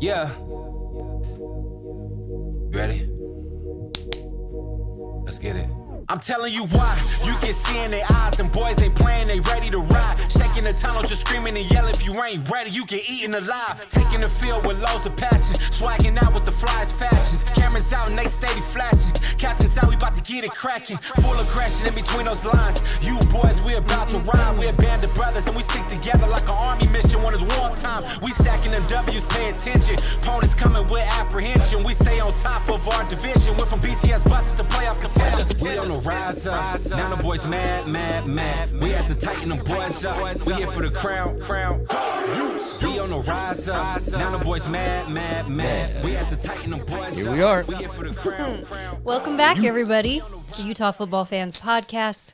Yeah. You ready? Let's get it. I'm telling you why. You can see in their eyes, them boys ain't playing, they ready to ride. Shaking the tunnel, just screaming and yelling. If you ain't ready, you get eaten alive. Taking the field with loads of passion. Swagging out with the flyest fashions. Cameras out and they steady flashing. Captain's out, we about to get it cracking. Full of crashing in between those lines. You boys, we about to ride. We a band of brothers and we stick together like an army mission when it's wartime. We stacking them W's, pay attention. Opponents coming with apprehension. We stay on top of our division. Went from BCS buses to playoff contenders. We on the rise up. Now the boys mad. We have to tighten them boys up. We here for the crown. Utes. We on the rise up. Now the boys mad. We have to tighten them boys up. Here we are. We here for the crown. Welcome back, everybody, to Utah Football Fans Podcast.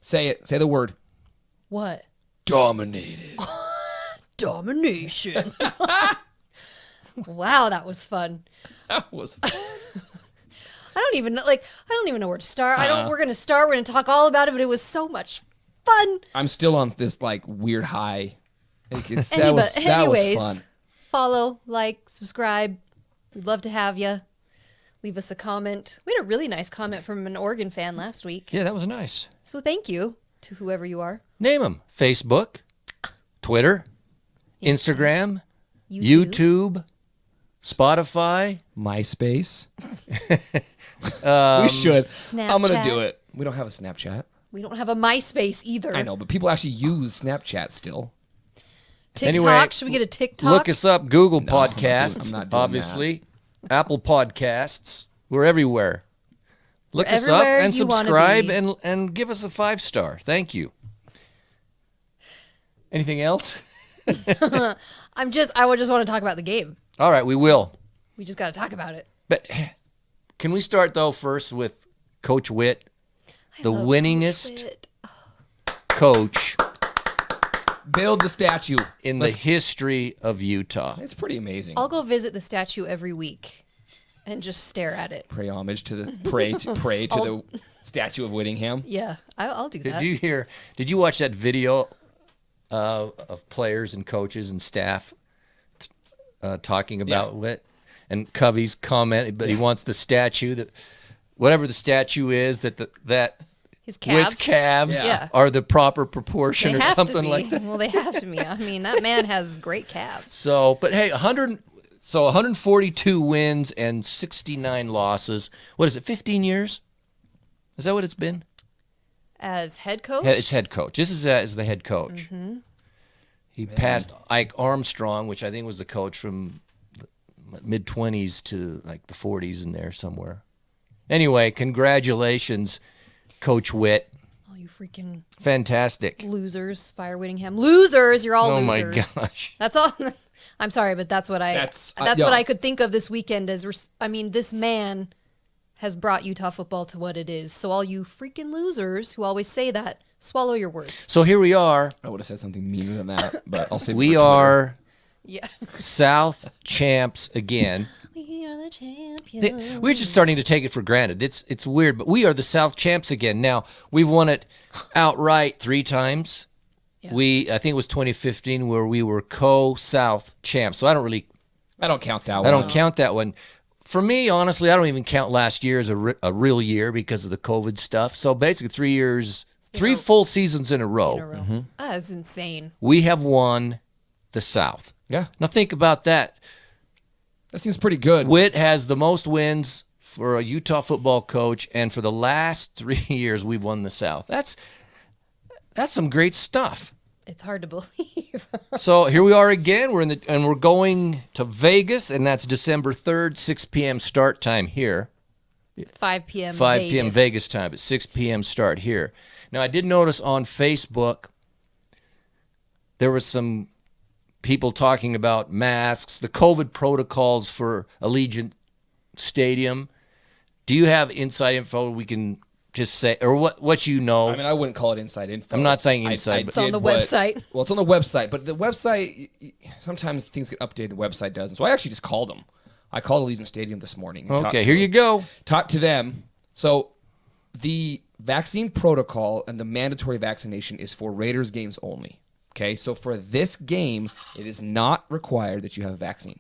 Say it. Say the word. What? Dominated. Domination. Wow, that was fun. That was fun. I don't even know where to start. We're gonna start. We're gonna talk all about it, but it was so much fun. I'm still on this like weird high. That Anyways, was fun. Follow, like, subscribe. We'd love to have you. Leave us a comment. We had a really nice comment from an Oregon fan last week. Yeah, that was nice. So thank you to whoever you are. Name them. Facebook, Twitter, Instagram, YouTube, Spotify, MySpace. We should. Snapchat. I'm going to do it. We don't have a Snapchat. We don't have a MySpace either. I know, but people actually use Snapchat still. TikTok. Anyway, Should we get a TikTok? Look us up. Google Podcasts, I'm not doing obviously. Apple Podcasts. We're everywhere. Look us up everywhere and you wanna subscribe be. and give us a 5-star. Thank you. Anything else? I just want to talk about the game. All right, we will. We just got to talk about it. But can we start, though, first with Coach Whitt, the love winningest coach Build the statue in the history of Utah. It's pretty amazing. I'll go visit the statue every week and just stare at it. Pay homage to the pray to the statue of Whittingham. Yeah, I'll do that. Did you watch that video of players and coaches and staff talking about Whitt? And Covey's comment, but he wants the statue that whatever the statue is that His calves. Whitt's calves Yeah. are the proper proportion They or have something to be. like that. Well, they have to be. I mean, that man has great calves. So, but hey, 142 wins and 69 losses. What is it? 15 years? Is that what it's been? As head coach? It's head coach. This is as the head coach. Mm-hmm. He passed Ike Armstrong, which I think was the coach from mid-20s to like the 40s in there somewhere. Anyway, congratulations, Coach Whitt. Oh, you freaking Fantastic. losers. Fire Whittingham. Losers. You're all Oh losers. my gosh. That's all. I'm sorry, but that's what That's, what I could think of this weekend as, this man has brought Utah football to what it is. So all you freaking losers who always say that, swallow your words. So here we are. I would have said something meaner than that, but I'll say We are Yeah. South champs again. We are the champions. We're just starting to take it for granted. It's weird, but we are the South champs again. Now, we've won it outright 3 times. Yeah. I think it was 2015 where we were co-South champs. So I I don't count that one. I don't count that one. For me, honestly, I don't even count last year as a real year because of the COVID stuff. So basically 3 years, 3 full seasons in a row. Mm-hmm. That's insane. We have won the South. Yeah, Now think about that. that seems pretty good. Whitt has the most wins for a Utah football coach, and for the last 3 years, we've won the South. That's some great stuff. It's hard to believe. So here we are again. We're going to Vegas, and that's December 3rd, 6 p.m. start time here. 5 p.m. 5 p.m. Vegas time, but 6 p.m. start here. Now, I did notice on Facebook there was some people talking about masks, the COVID protocols for Allegiant Stadium. Do you have inside info we can just say, or what you know? I mean, I wouldn't call it inside info. I'm not saying inside, but It's on the website. Well, it's on the website, but the website, sometimes things get updated, the website doesn't. So I actually just called them. I called Allegiant Stadium this morning. Okay, here you go. Talked to them. So the vaccine protocol and the mandatory vaccination is for Raiders games only. Okay, so for this game, it is not required that you have a vaccine.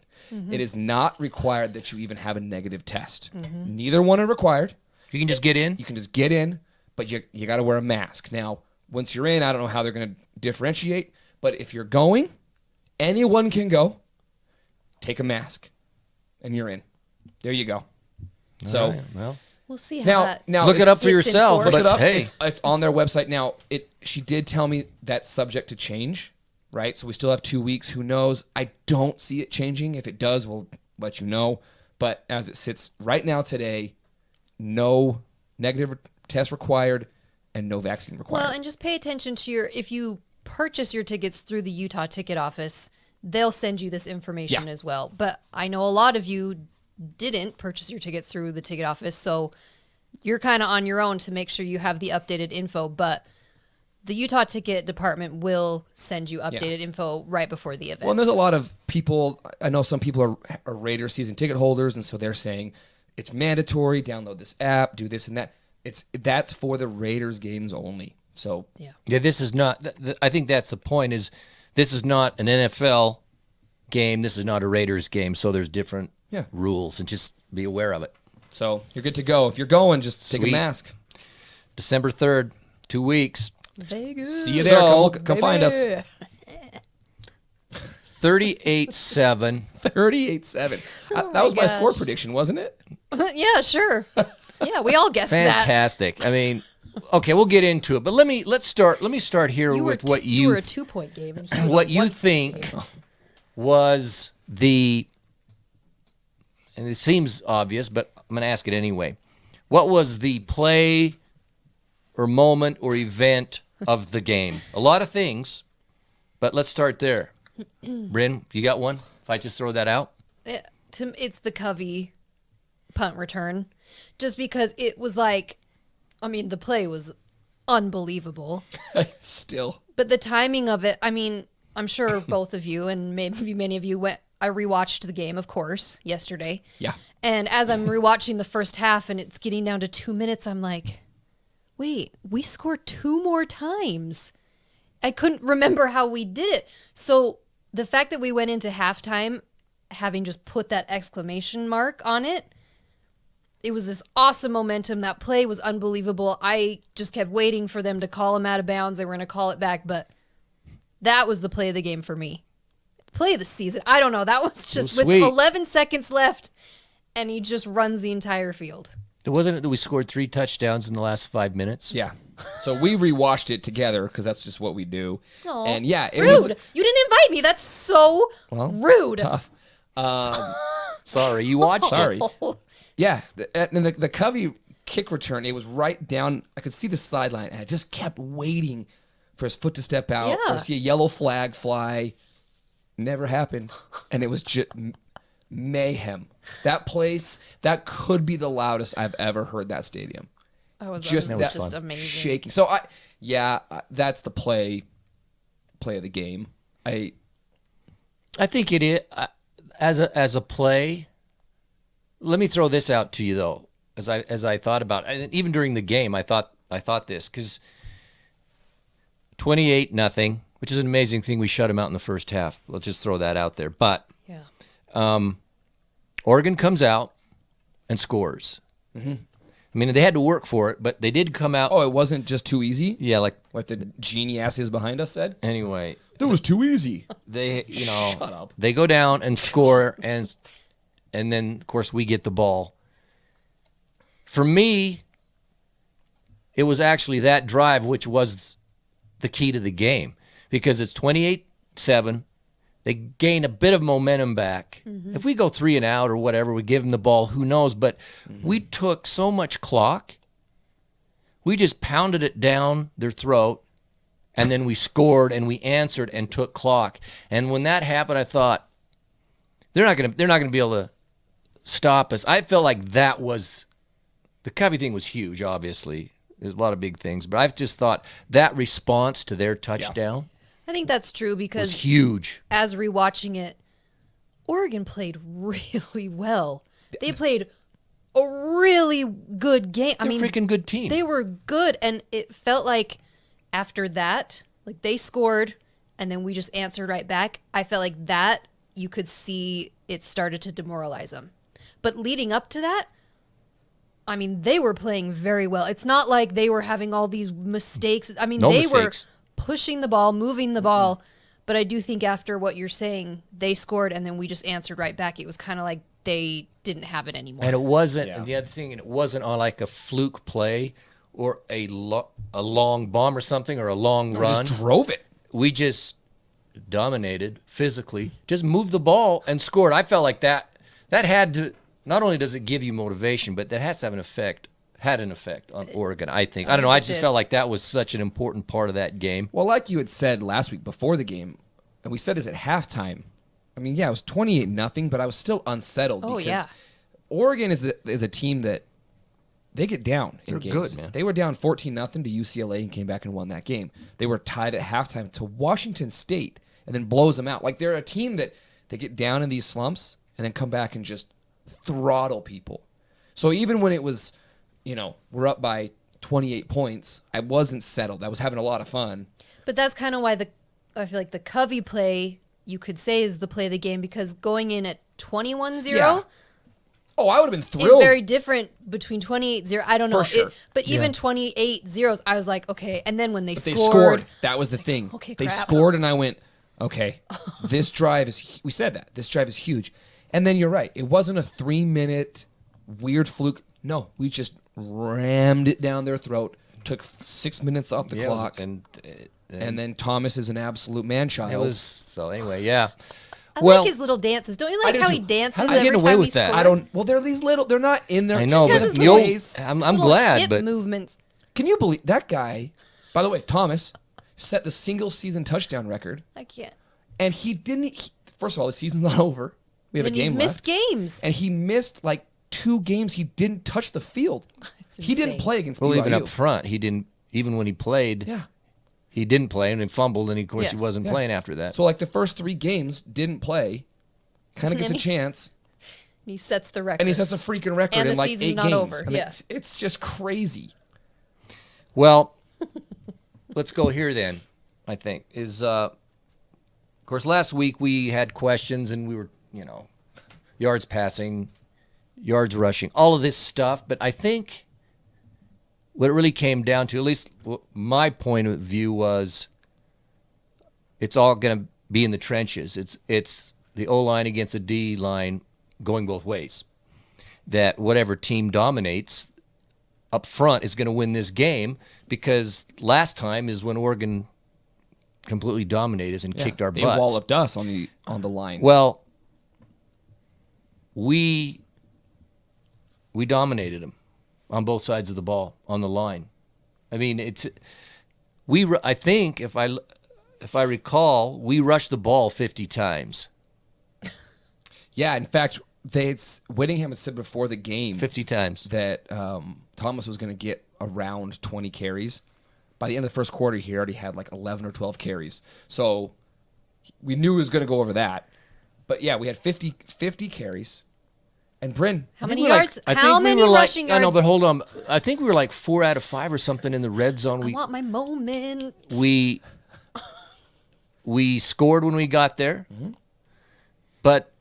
It is not required that you even have a negative test. Neither one are required. You can just get in. You can just get in, but you got to wear a mask. Now, once you're in, I don't know how they're going to differentiate, but if you're going, anyone can go. Take a mask, and you're in. There you go. So All right, well, We'll see how now look it up for it's yourself. enforced. But look it up. hey, It's on their website now. She did tell me that's subject to change, right? So we still have 2 weeks. Who knows? I don't see it changing. If it does, we'll let you know. But as it sits right now today, no negative test required and no vaccine required. Well, and just pay attention to if you purchase your tickets through the Utah ticket office, they'll send you this information as well. But I know a lot of you didn't purchase your tickets through the ticket office, so you're kind of on your own to make sure you have the updated info. But the Utah ticket department will send you updated info right before the event. Well, and there's a lot of people. I know some people are Raiders season ticket holders, and so they're saying it's mandatory. Download this app, do this and that. That's for the Raiders games only. So yeah, this is not. I think that's the point. Is this is not an NFL game? This is not a Raiders game. So there's different rules, and just be aware of it. So you're good to go. If you're going, just take a Sweet. mask. December 3rd, 2 weeks. Vegas. See you there. So, come find us. 38-7. 38-7. That was my score prediction, wasn't it? Yeah, sure. Yeah, we all guessed that. Fantastic. I mean, okay, we'll get into it, but let me start here with what you were a 2-point game. And he was what a you 1 think game. was and it seems obvious, but I'm going to ask it anyway. What was the play or moment or event of the game? A lot of things, but let's start there. Bryn, you got one? If I just throw that out? It's the Covey punt return. Just because it was like, I mean, the play was unbelievable. Still. But the timing of it, I mean, I'm sure both of you and maybe many of you I rewatched the game, of course, yesterday. Yeah. And as I'm rewatching the first half and it's getting down to 2 minutes, I'm like, wait, we scored 2 more times. I couldn't remember how we did it. So the fact that we went into halftime having just put that exclamation mark on it, it was this awesome momentum. That play was unbelievable. I just kept waiting for them to call him out of bounds. They were going to call it back, but that was the play of the game for me. Play of the season. I don't know. That was just with 11 seconds left, and he just runs the entire field. Wasn't it that we scored 3 touchdowns in the last 5 minutes? Yeah. So we rewatched it together because that's just what we do. Aw, and yeah, it rude. was You didn't invite me. That's so rude. tough. Sorry, you watched it. Sorry. Yeah, and the Covey kick return, it was right down. I could see the sideline, and I just kept waiting for his foot to step out or see a yellow flag fly. Never happened, and it was just mayhem. That place, that could be the loudest I've ever heard that stadium. That was Just amazing. shaking. So that's the play of the game. I think it is as a play. Let me throw this out to you though, as I thought about it, and even during the game, I thought this because 28-0, which is an amazing thing. We shut them out in the first half. Let's just throw that out there. But Oregon comes out and scores. Mm-hmm. I mean, they had to work for it, but they did come out. Oh, it wasn't just too easy? Yeah, like the geniuses behind us said? Anyway. It was too easy. They, Shut up. They go down and score, and then, of course, we get the ball. For me, it was actually that drive which was the key to the game because it's 28-7. They gain a bit of momentum back. Mm-hmm. If we go 3 and out or whatever, we give them the ball, who knows? But we took so much clock. We just pounded it down their throat, and then we scored and we answered and took clock. And when that happened, I thought they're not gonna be able to stop us. I felt like that was the Covey thing was huge. Obviously, there's a lot of big things, but I've just thought that response to their touchdown. I think that's true because was huge. As rewatching it, Oregon played really well. They played a really good game. They're a freaking good team. They were good, and it felt like after that, like they scored, and then we just answered right back, I felt like that you could see it started to demoralize them. But leading up to that, I mean, they were playing very well. It's not like they were having all these mistakes. I mean, they were pushing the ball, moving the ball. But I do think after what you're saying, they scored, and then we just answered right back. It was kind of like they didn't have it anymore. And it wasn't, and the other thing, it wasn't on like a fluke play or a long bomb or something or a long run. We just drove it. We just dominated physically, just moved the ball and scored. I felt like that had to, not only does it give you motivation, but that has to have an effect, had an effect on Oregon, I think. I don't know, I just felt like that was such an important part of that game. Well, like you had said last week before the game, and we said this at halftime, I mean, yeah, it was 28-0, but I was still unsettled because Oregon is a team that they get down in games. Good, man. They were down 14-0 to UCLA and came back and won that game. They were tied at halftime to Washington State and then blows them out. Like, they're a team that they get down in these slumps and then come back and just throttle people. So even when it was, we're up by 28 points, I wasn't settled. I was having a lot of fun. But that's kind of why I feel like the Covey play, you could say, is the play of the game, because going in at 21-0 Oh, I would have been thrilled. It's very different between 28-0. I don't know. For sure. But even 28-0, I was like, okay. And then when they They scored. That was the thing. Okay, They crap. scored, and I went, okay, this drive is, we said that. This drive is huge. And then you're right. It wasn't a 3-minute weird fluke. No, we just rammed it down their throat, took 6 minutes off the clock. And then Thomas is an absolute man-child. It was, so anyway, yeah. I like his little dances. Don't you like how he dances How do you every get away time with he that? scores? I don't. Well, they're these little. They're not in there. I know, Just but does his little- I'm little glad, hip but movements. Can you believe that guy? By the way, Thomas set the single-season touchdown record, I can't. and he didn't. First of all, the season's not over. We have And a game he's missed left, games. and he missed like 2 games. He didn't touch the field. It's He didn't insane. play against well, BYU. even up front, he didn't. Even when he played, Yeah. he didn't play, and he fumbled, and of course Yeah. he wasn't Yeah. playing after that. So like the first 3 games didn't play. Kind of gets a And chance, He sets the record. and he sets a freaking record And in the like season's 8 not games. over, I mean, yeah. it's just crazy. Well, let's go here then. I think is, of course, last week we had questions, and we were, yards passing, yards rushing, all of this stuff. But I think what it really came down to, at least my point of view, was it's all going to be in the trenches. It's the O-line against the D-line going both ways. That whatever team dominates up front is going to win this game, because last time is when Oregon completely dominated us and kicked our They butts. walloped us on the lines. Well, we dominated them on both sides of the ball on the line. I mean, I think if I recall, we rushed the ball 50 times. yeah, in fact, Whittingham had said before the game 50 times. that Thomas was going to get around 20 carries. By the end of the first quarter, he already had like 11 or 12 carries. So we knew he was going to go over that. But yeah, we had 50 carries. And Bryn, How I think many we're like- yards? How many rushing yards? I know, but hold on. I think we were like 4 out of 5 or something in the red zone. I want my moment. We scored when we got there. Mm-hmm. But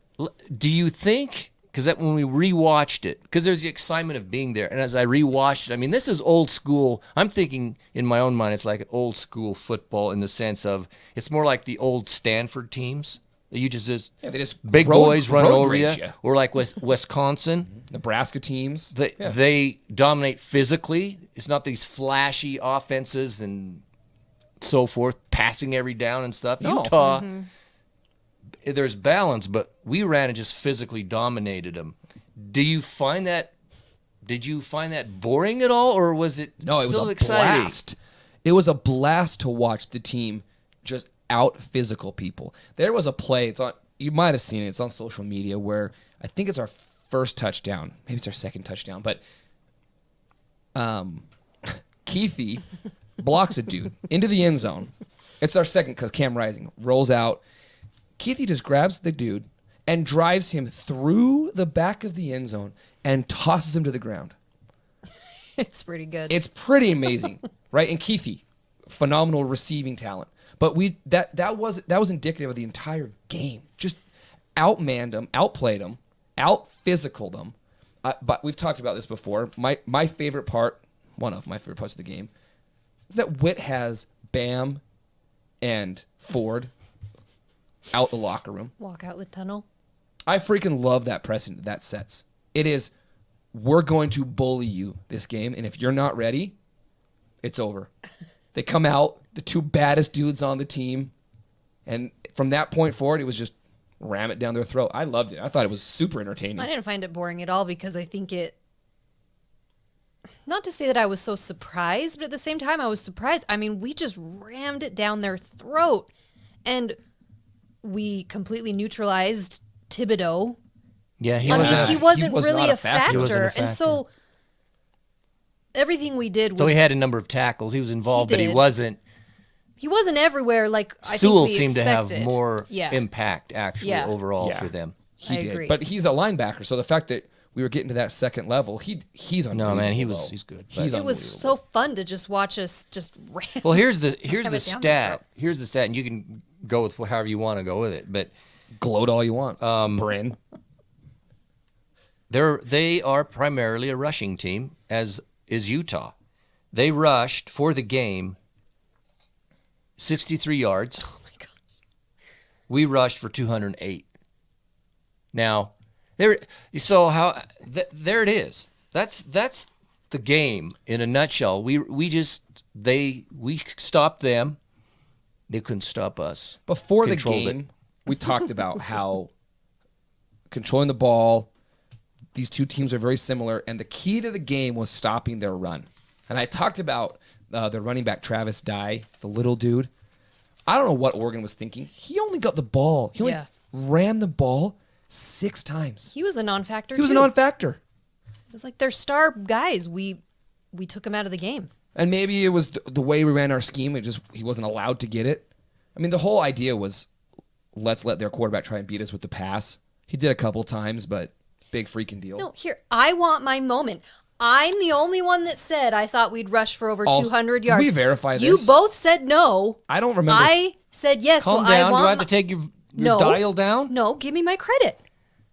do you think, because when we rewatched it, because there's the excitement of being there, and as I rewatched it, I mean, this is old school. I'm thinking in my own mind, it's like an old school football in the sense of it's more like the old Stanford teams. You just they just big boys running over you, rage ya. or like Wisconsin. Nebraska teams. They dominate physically. It's not these flashy offenses and so forth, passing every down and stuff. No. Utah, there's balance, but we ran and just physically dominated them. Did you find that boring at all, or was it No, it still was a exciting? blast. It was a blast to watch the team just out physical people. There was a play, you might have seen it, it's on social media, where I think it's our first touchdown, maybe it's our second touchdown, but Kuithe blocks a dude into the end zone. It's our second because Cam Rising rolls out. Kuithe just grabs the dude and drives him through the back of the end zone and tosses him to the ground. It's pretty good. It's pretty amazing, right? And Kuithe, phenomenal receiving talent. But that was indicative of the entire game. Just outmanned them, outplayed them, out-physicaled them. But we've talked about this before. My favorite part, one of my favorite parts of the game, is that Whitt has Bam and Ford out the locker room. Walk out the tunnel. I freaking love that precedent that sets. It is, we're going to bully you this game, and if you're not ready, it's over. They come out, the two baddest dudes on the team, and from that point forward, it was just ram it down their throat. I loved it. I thought it was super entertaining. I didn't find it boring at all because I think not to say that I was so surprised, but at the same time, I was surprised. I mean, we just rammed it down their throat, and we completely neutralized Thibodeau. Yeah, he wasn't really not a factor. And so everything we did was... So he had a number of tackles. He was involved, but he wasn't... He wasn't everywhere like I Sewell think we seemed expected. to have more impact, actually, overall for them. He did. agree. But he's a linebacker, so the fact that we were getting to that second level, he's unbelievable. No, man, he's good. He's It was so fun to just watch us just ram. Well, here's the Have it down stat. their throat. Here's the stat, and you can go with however you want to go with it. But gloat all you want, Bryn. they are primarily a rushing team, as is Utah. They rushed for the game 63 yards. Oh my god. We rushed for 208. Now, there it is. That's the game in a nutshell. We stopped them. They couldn't stop us. Before the Controlled game, we talked about how controlling the ball, these two teams are very similar, and the key to the game was stopping their run. And I talked about the running back Travis Dye, the little dude. I don't know what Oregon was thinking. He only got the ball. He only ran the ball 6 times. He was a non-factor He was too. a non-factor. It was like their star guys. We took him out of the game. And maybe it was the way we ran our scheme. He wasn't allowed to get it. I mean, the whole idea was let's let their quarterback try and beat us with the pass. He did a couple times, but big freaking deal. No, here, I want my moment. I'm the only one that said I thought we'd rush for over 200 yards. Can we verify You this? both said no. I don't remember. I said yes. Calm so down. I want Do I have to take your dial down? No, give me my credit.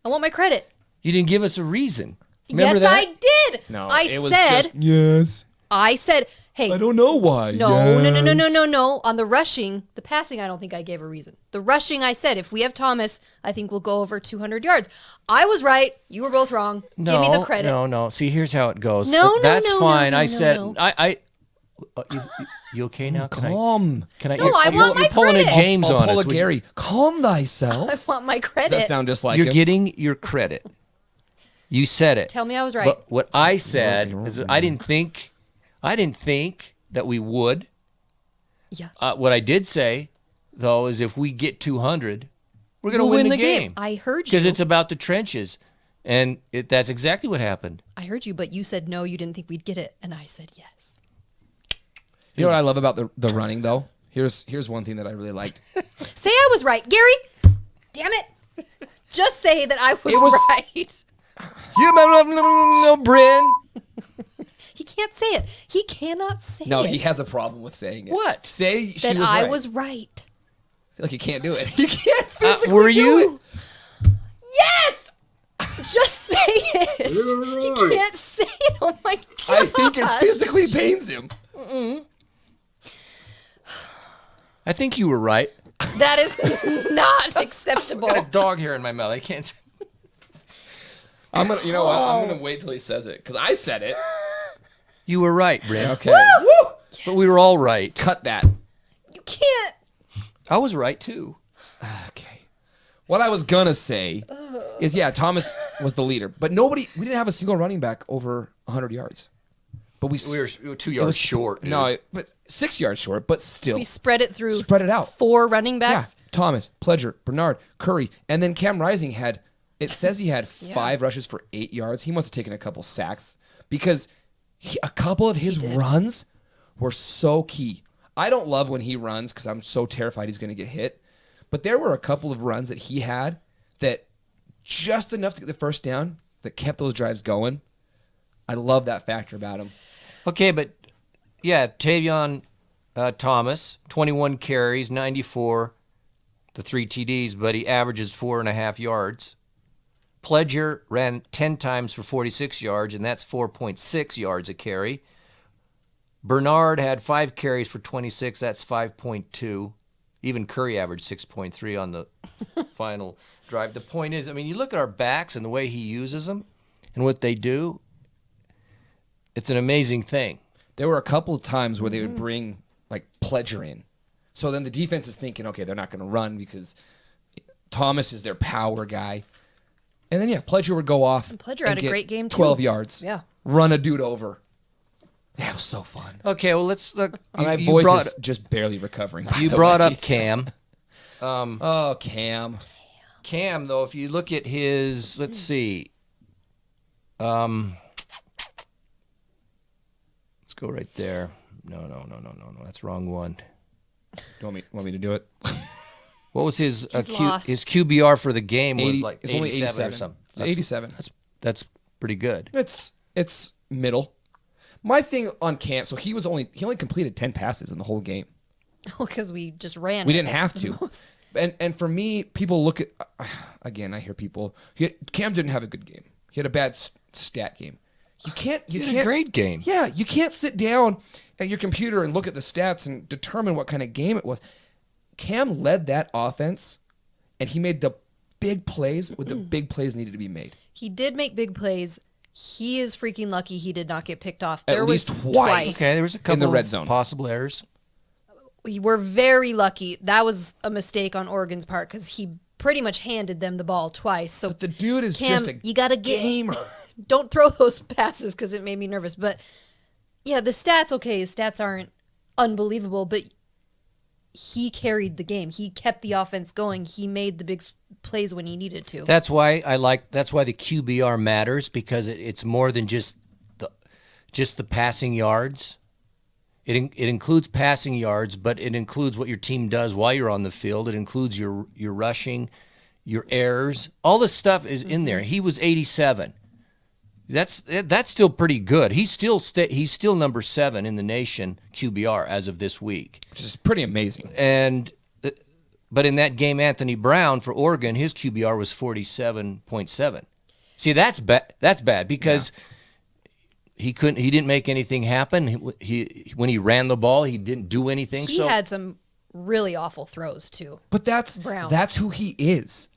I want my credit. You didn't give us a reason. Remember yes, that? I did. No, I it was said. just, yes. I said, hey. I don't know why. No. Yes. No. On the rushing, the passing, I don't think I gave a reason. The rushing, I said, if we have Thomas, I think we'll go over 200 yards. I was right. You were both wrong. Give me the credit. No. See, here's how it goes. No, That's no, fine. no, I no, said, no. you okay now? Calm. Can I? No, I want my you're pulling credit. a James I'll on pull us. a Gary. Calm thyself. I want my Does credit. that sound just like You're him? getting your credit. You said it. Tell me I was right. But what I said is I didn't think that we would. Yeah. What I did say, though, is if we get 200, we're going to win the game. I heard you. Because it's about the trenches. And that's exactly what happened. I heard you, but you said no, you didn't think we'd get it. And I said yes. You know what I love about the running, though? Here's one thing that I really liked. Say I was right. Gary, damn it. Just say that I was right. You Bryn. He can't say it. He cannot say No, it. he has a problem with saying it. What? Say she that was I right. was right. I feel like you can't do it. You can't physically Were do you? it. Yes! Just say it. He can't say it. Oh my God. I think it physically pains him. I think you were right. That is not acceptable. I got a dog hair in my mouth. I can't say. I'm gonna, you know what? I'm gonna wait till he says it because I said it. You were right, Bryn. Okay. Woo! But we were all right. Cut that. You can't. I was right, too. Okay. What I was gonna say is, yeah, Thomas was the leader, but we didn't have a single running back over 100 yards. But we were 2 yards short. Dude. No, but 6 yards short, but still. We spread it through. Spread it out. 4 running Yeah, backs. Thomas, Pledger, Bernard, Curry, and then Cam Rising had. It says he had 5 rushes for 8 yards. He must have taken a couple sacks because a couple of his runs were so key. I don't love when he runs because I'm so terrified he's going to get hit. But there were a couple of runs that he had that just enough to get the first down that kept those drives going. I love that factor about him. Okay, but yeah, Tavion Thomas, 21 carries, 94, the 3 TDs, but he averages 4.5 yards. Pledger ran 10 times for 46 yards, and that's 4.6 yards a carry. Bernard had 5 carries for 26, that's 5.2. Even Curry averaged 6.3 on the final drive. The point is, I mean, you look at our backs and the way he uses them and what they do, it's an amazing thing. There were a couple of times where they would bring, like, Pledger in. So then the defense is thinking, okay, they're not going to run because Thomas is their power guy. And then, Pledger would go off. And Pledger had a great game, too. 12 yards. Yeah. Run a dude over. That was so fun. Okay, well, let's look. My voice is just barely recovering. You brought up Cam. Oh, Cam. Cam, though, if you look at his, let's see. Let's go right there. No. That's the wrong one. You want me to do it? What was his lost. his QBR for the game was 80, like it's only 87 or something. It's 87. That's pretty good. It's middle. My thing on Cam, so he only completed 10 passes in the whole game. Because we just ran. We didn't have to. And for me, people look at, again, I hear people, Cam didn't have a good game. He had a bad stat game. You can't had a great game. Yeah, you can't sit down at your computer and look at the stats and determine what kind of game it was. Cam led that offense, and he made the big plays when the big plays needed to be made. He did make big plays. He is freaking lucky he did not get picked off. At There least was twice. Okay, there was a couple in the red zone. possible errors. We were very lucky. That was a mistake on Oregon's part because he pretty much handed them the ball twice. So But the dude is Cam, just a you gotta gamer. Don't throw those passes because it made me nervous. But yeah, the stats, okay, his stats aren't unbelievable, but he carried the game. He kept the offense going. He made the big plays when he needed to. That's why the QBR matters, because it's more than just the passing yards. It includes passing yards, but it includes what your team does while you're on the field. It includes your rushing, your errors. All this stuff is in there. He was 87. That's still pretty good. He's still number 7 in the nation QBR as of this week, Which is pretty amazing. But in that game, Anthony Brown for Oregon, his QBR was 47.7. See, that's bad because he didn't make anything happen. When he ran the ball, he didn't do anything. He had some really awful throws too. But that's Brown. That's who he is.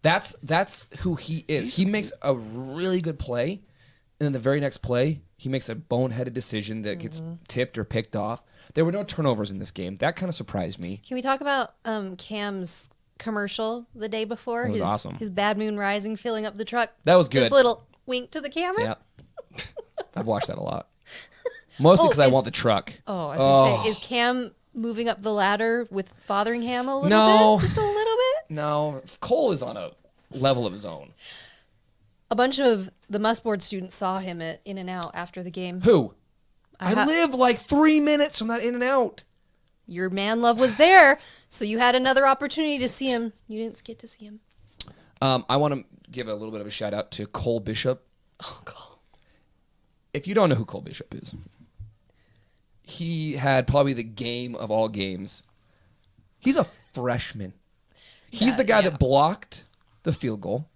That's who he is. He makes a really good play, and then the very next play, he makes a boneheaded decision that gets tipped or picked off. There were no turnovers in this game. That kind of surprised me. Can we talk about Cam's commercial the day before? That was awesome. His Bad Moon Rising filling up the truck. That was good. His little wink to the camera. Yeah. I've watched that a lot. Mostly because I want the truck. Oh, I was going to say, is Cam moving up the ladder with Fotheringham a little No. bit? Just a little bit? No, Cole is on a level of his own. A bunch of the Mustboard students saw him at In-N-Out after the game. Who? I live like 3 minutes from that In-N-Out. Your man love was there, so you had another opportunity to see him. You didn't get to see him. I want to give a little bit of a shout out to Cole Bishop. Oh, Cole. If you don't know who Cole Bishop is, he had probably the game of all games. He's a freshman. He's the guy that blocked the field goal,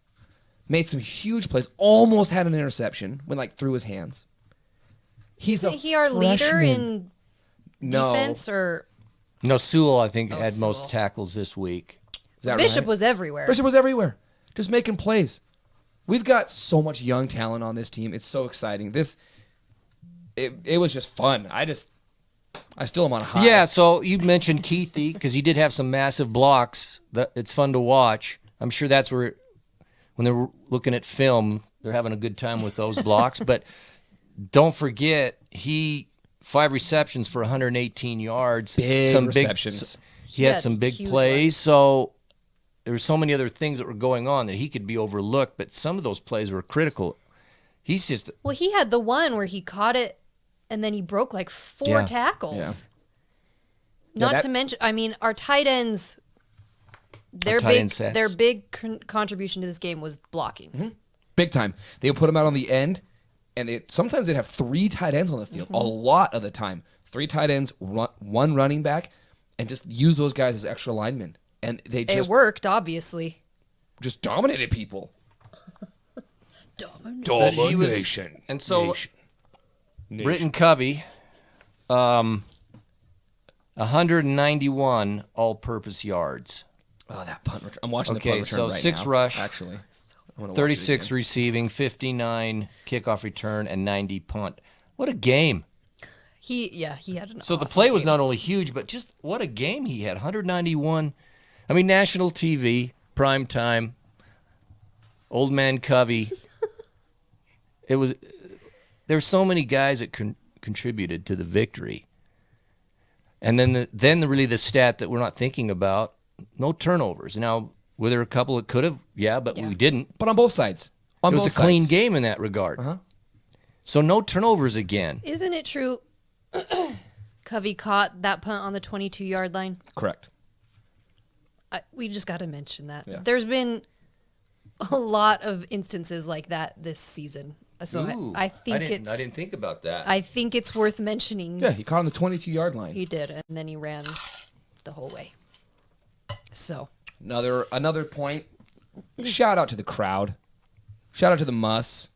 made some huge plays, almost had an interception, went like through his hands. Isn't he our leader in defense or? No, Sewell, I think, had Sewell. most tackles this week. Is that Bishop right? was everywhere. Bishop was everywhere, just making plays. We've got so much young talent on this team. It's so exciting. It was just fun. I still am on a high. Yeah, so you mentioned Kuithe because he did have some massive blocks. It's fun to watch. I'm sure that's where, when they're looking at film, they're having a good time with those blocks. But don't forget, 5 receptions for 118 yards. Big receptions. He had some big plays. Ones. So there were so many other things that were going on that he could be overlooked, but some of those plays were critical. He's just... Well, he had the one where he caught it and then he broke like 4 tackles. Yeah. Not to mention, I mean, our tight ends, their big contribution to this game was blocking. Mm-hmm. Big time. They would put them out on the end, and sometimes they'd have 3 tight ends on the field. A lot of the time. 3 tight ends, 1 running back, and just use those guys as extra linemen. And they It just worked, obviously. dominated people. Domination. And so, Britton Covey, 191 all-purpose yards. Oh, that punt return. I'm watching the Okay, punt return so right 6 now, rush, actually. I'm gonna watch it 36 again. receiving, 59 kickoff return, and 90 punt. What a game. He had an So the awesome play was game. not only huge, but just what a game he had. 191. I mean, national TV, prime time, old man Covey. There's so many guys that contributed to the victory. And then really the stat that we're not thinking about, no turnovers. Now, were there a couple that could have? Yeah, but we didn't. But on both sides. It was a clean game in that regard. So no turnovers again. Isn't it true? Covey caught that punt on the 22-yard line. Correct. We just got to mention that. Yeah. There's been a lot of instances like that this season. So Ooh, I think I didn't think about that. I think it's worth mentioning. Yeah, he caught on the 22-yard line. He did, and then he ran the whole way. So Another point. Shout out to the crowd. Shout out to the Muss.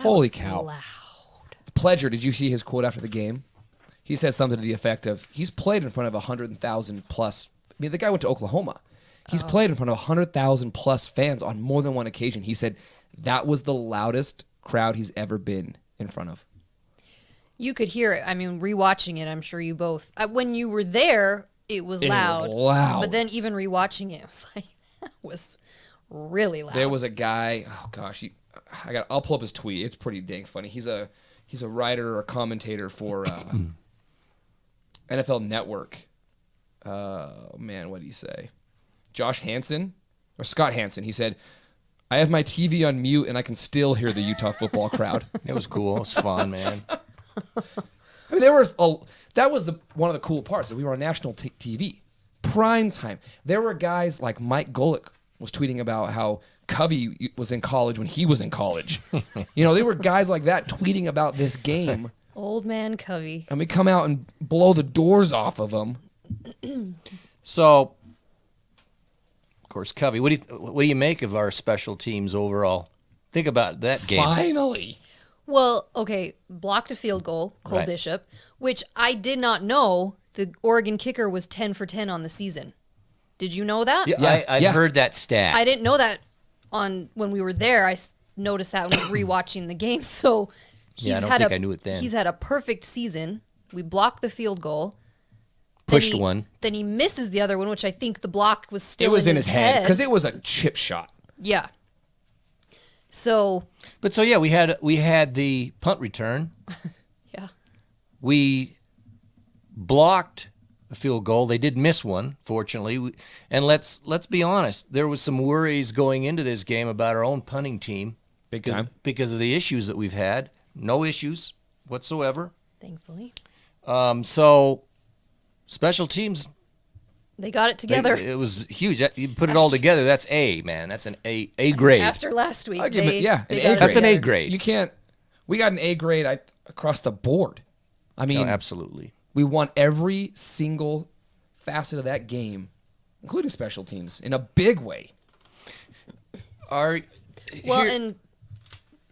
Holy was cow. loud. Pledger, did you see his quote after the game? He said something to the effect of, he's played in front of 100,000 plus. I mean, the guy went to Oklahoma. He's played in front of 100,000 plus fans on more than one occasion. He said that was the loudest crowd he's ever been in front of. You could hear it. I mean, rewatching it, I'm sure you both. When you were there, it was loud. loud. But then even rewatching it, it was like, that was really loud. There was a guy, oh gosh, I'll pull up his tweet. It's pretty dang funny. He's a writer or commentator for NFL Network. Man, what did he say? Josh Hansen or Scott Hansen. He said, "I have my TV on mute and I can still hear the Utah football crowd." It was cool. It was fun, man. I mean, that was one of the cool parts that we were on national TV, prime time. There were guys like Mike Golick was tweeting about how Covey was in college when he was in college. There were guys like that tweeting about this game. Old man Covey. And we come out and blow the doors off of them. So, of course, Covey, what do you make of our special teams overall? Think about that game. Finally. Well, okay, blocked a field goal, Cole Right. Bishop, which I did not know the Oregon kicker was 10 for 10 on the season. Did you know that? Yeah, I'd heard that stat. I didn't know that when we were there. I noticed that when rewatching the game. So Yeah, I don't think I knew it then. He's had a perfect season. We blocked the field goal. Pushed one. Then he misses the other one, which I think the block was still It was in his his head because it was a chip shot. Yeah. So But so yeah, we had the punt return. yeah. We blocked a field goal. They did miss one, fortunately. And let's be honest, there was some worries going into this game about our own punting team because of the issues that we've had. No issues whatsoever. Thankfully. So special teams, They got it together. it was huge. You put it all together, that's A, man. That's an A grade. After last week. I'll give it, they an got A it grade. That's an A together. grade. You can't. We got an A grade across the board. I mean, No, absolutely. we won every single facet of that game, including special teams, in a big way. Well, Here- and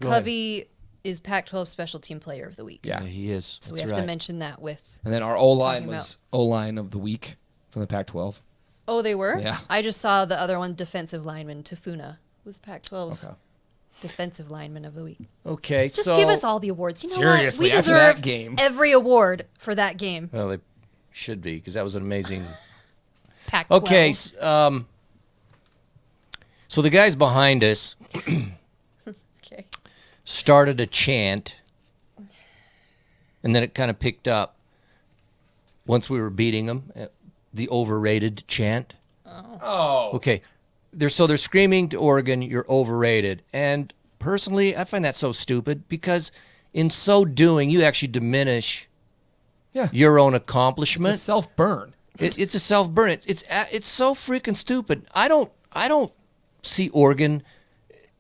Covey is Pac-12 Special Team Player of the Week. Yeah. he is. So we That's have to right. mention that with. And then our O-line Talking was O-line of the week from the Pac-12. Oh, they were? Yeah. I just saw the other one, defensive lineman, Tafuna, was Pac-12 Okay. defensive lineman of the week. Okay, Just so give us all the awards. You know Seriously, what? We after that deserve game. every award for that game. Well, they should be because that was an amazing. Pac-12. Okay, so the guys behind us Okay. started a chant, and then it kind of picked up once we were beating them. The overrated chant. Oh. Okay, they're screaming to Oregon, "You're overrated," and personally, I find that so stupid because in so doing, you actually diminish Yeah. your own It's accomplishment. a self-burn. It's a self-burn. It's so freaking stupid. I don't see Oregon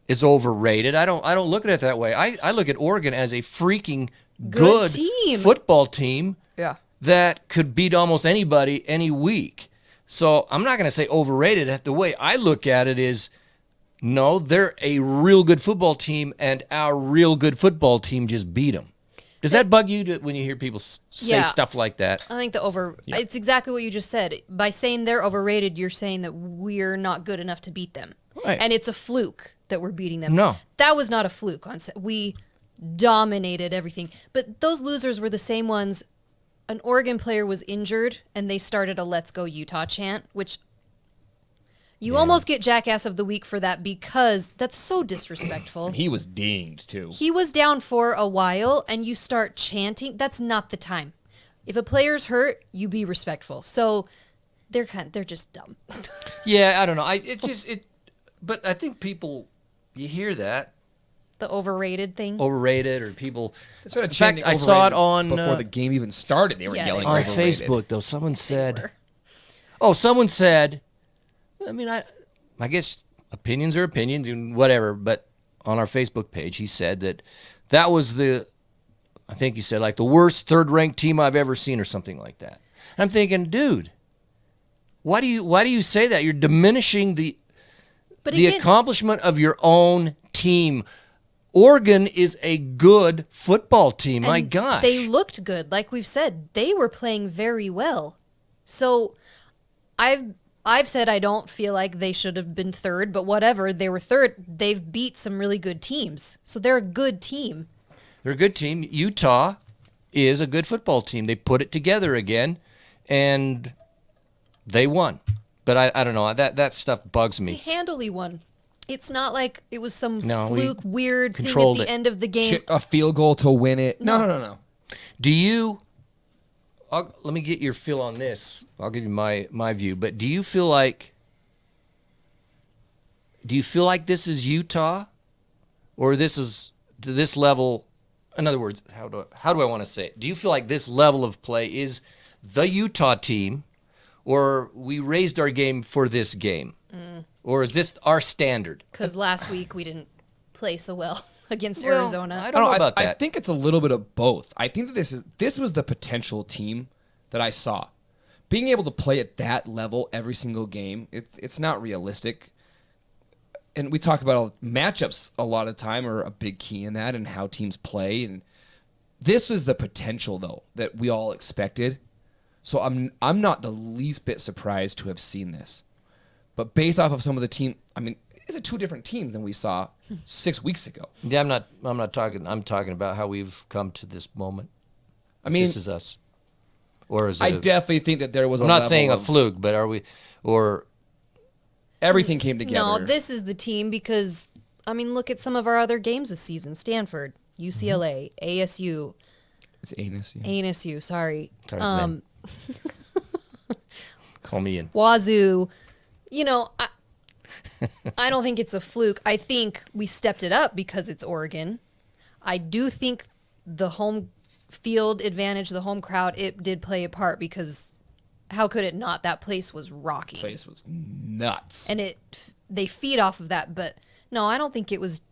as overrated. I don't look at it that way. I look at Oregon as a freaking good team. football team Yeah. that could beat almost anybody any week. So I'm not going to say overrated. The way I look at it is, no, they're a real good football team, and our real good football team just beat them. Does that bug you when you hear people say stuff like that? I think it's exactly what you just said. By saying they're overrated, you're saying that we're not good enough to beat them. Right. And it's a fluke that we're beating them. No. That was not a fluke. We dominated everything. But those losers were the same ones. An Oregon player was injured, and they started a Let's Go Utah chant, which you almost get Jackass of the Week for that because that's so disrespectful. He was dinged, too. He was down for a while, and you start chanting. That's not the time. If a player's hurt, you be respectful. So they're just dumb. Yeah, I don't know. But I think people, you hear that. The overrated thing. Overrated, or people. They started In fact, chanting I saw it overrated on before the game even started. They were yelling on overrated. Facebook, though. Someone said, someone said, I mean, I guess opinions are opinions and whatever, but on our Facebook page, he said that was I think he said, like, the worst third-ranked team I've ever seen or something like that. And I'm thinking, dude, why do you say that? You're diminishing the accomplishment of your own team. Oregon is a good football team. My gosh. They looked good. Like we've said, they were playing very well. So I've said I don't feel like they should have been third, but whatever. They were third. They've beat some really good teams. So they're a good team. They're a good team. Utah is a good football team. They put it together again, and they won. But I don't know. That stuff bugs They me. handily won. It's not like it was some No, fluke, weird thing at controlled the it. end of the game. A field goal to win it. No. Do you... let me get your feel on this. I'll give you my view. But do you feel like this is Utah, or this is to this level? In other words, how do I want to say it? Do you feel like this level of play is the Utah team, or we raised our game for this game, or is this our standard? Because last week we didn't play so well against Arizona. I don't know about that. I think it's a little bit of both. I think that this was the potential team that I saw. Being able to play at that level every single game, it's not realistic. And we talk about matchups a lot of time are a big key in that and how teams play. And this was the potential, though, that we all expected. So I'm not the least bit surprised to have seen this. But based off of some of the team, I mean, it's two different teams than we saw 6 weeks ago. Yeah, I'm not talking. I'm talking about how we've come to this moment. I mean, This is us, or is it? I definitely think that there was a I'm not level saying a of- fluke, but are we? Or Everything came together. No, this is the team because, I mean, look at some of our other games this season. Stanford, UCLA, ASU. It's anus. Yeah. ASU, sorry. Sorry, man. Call me in. Wazoo. You know, I don't think it's a fluke. I think we stepped it up because it's Oregon. I do think the home field advantage, the home crowd, it did play a part because how could it not? That place was rocking. Place was nuts. And they feed off of that. But no, I don't think it was.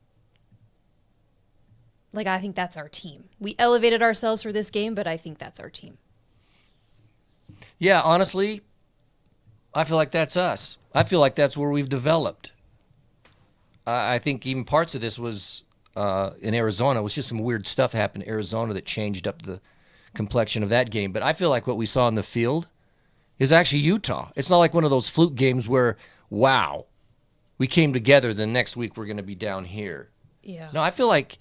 Like, I think that's our team. We elevated ourselves for this game, but I think that's our team. Yeah, honestly, I feel like that's us. I feel like that's where we've developed. I think even parts of this was in Arizona. It was just some weird stuff happened in Arizona that changed up the complexion of that game. But I feel like what we saw in the field is actually Utah. It's not like one of those fluke games where, wow, we came together, the next week we're going to be down here. Yeah. No, I feel like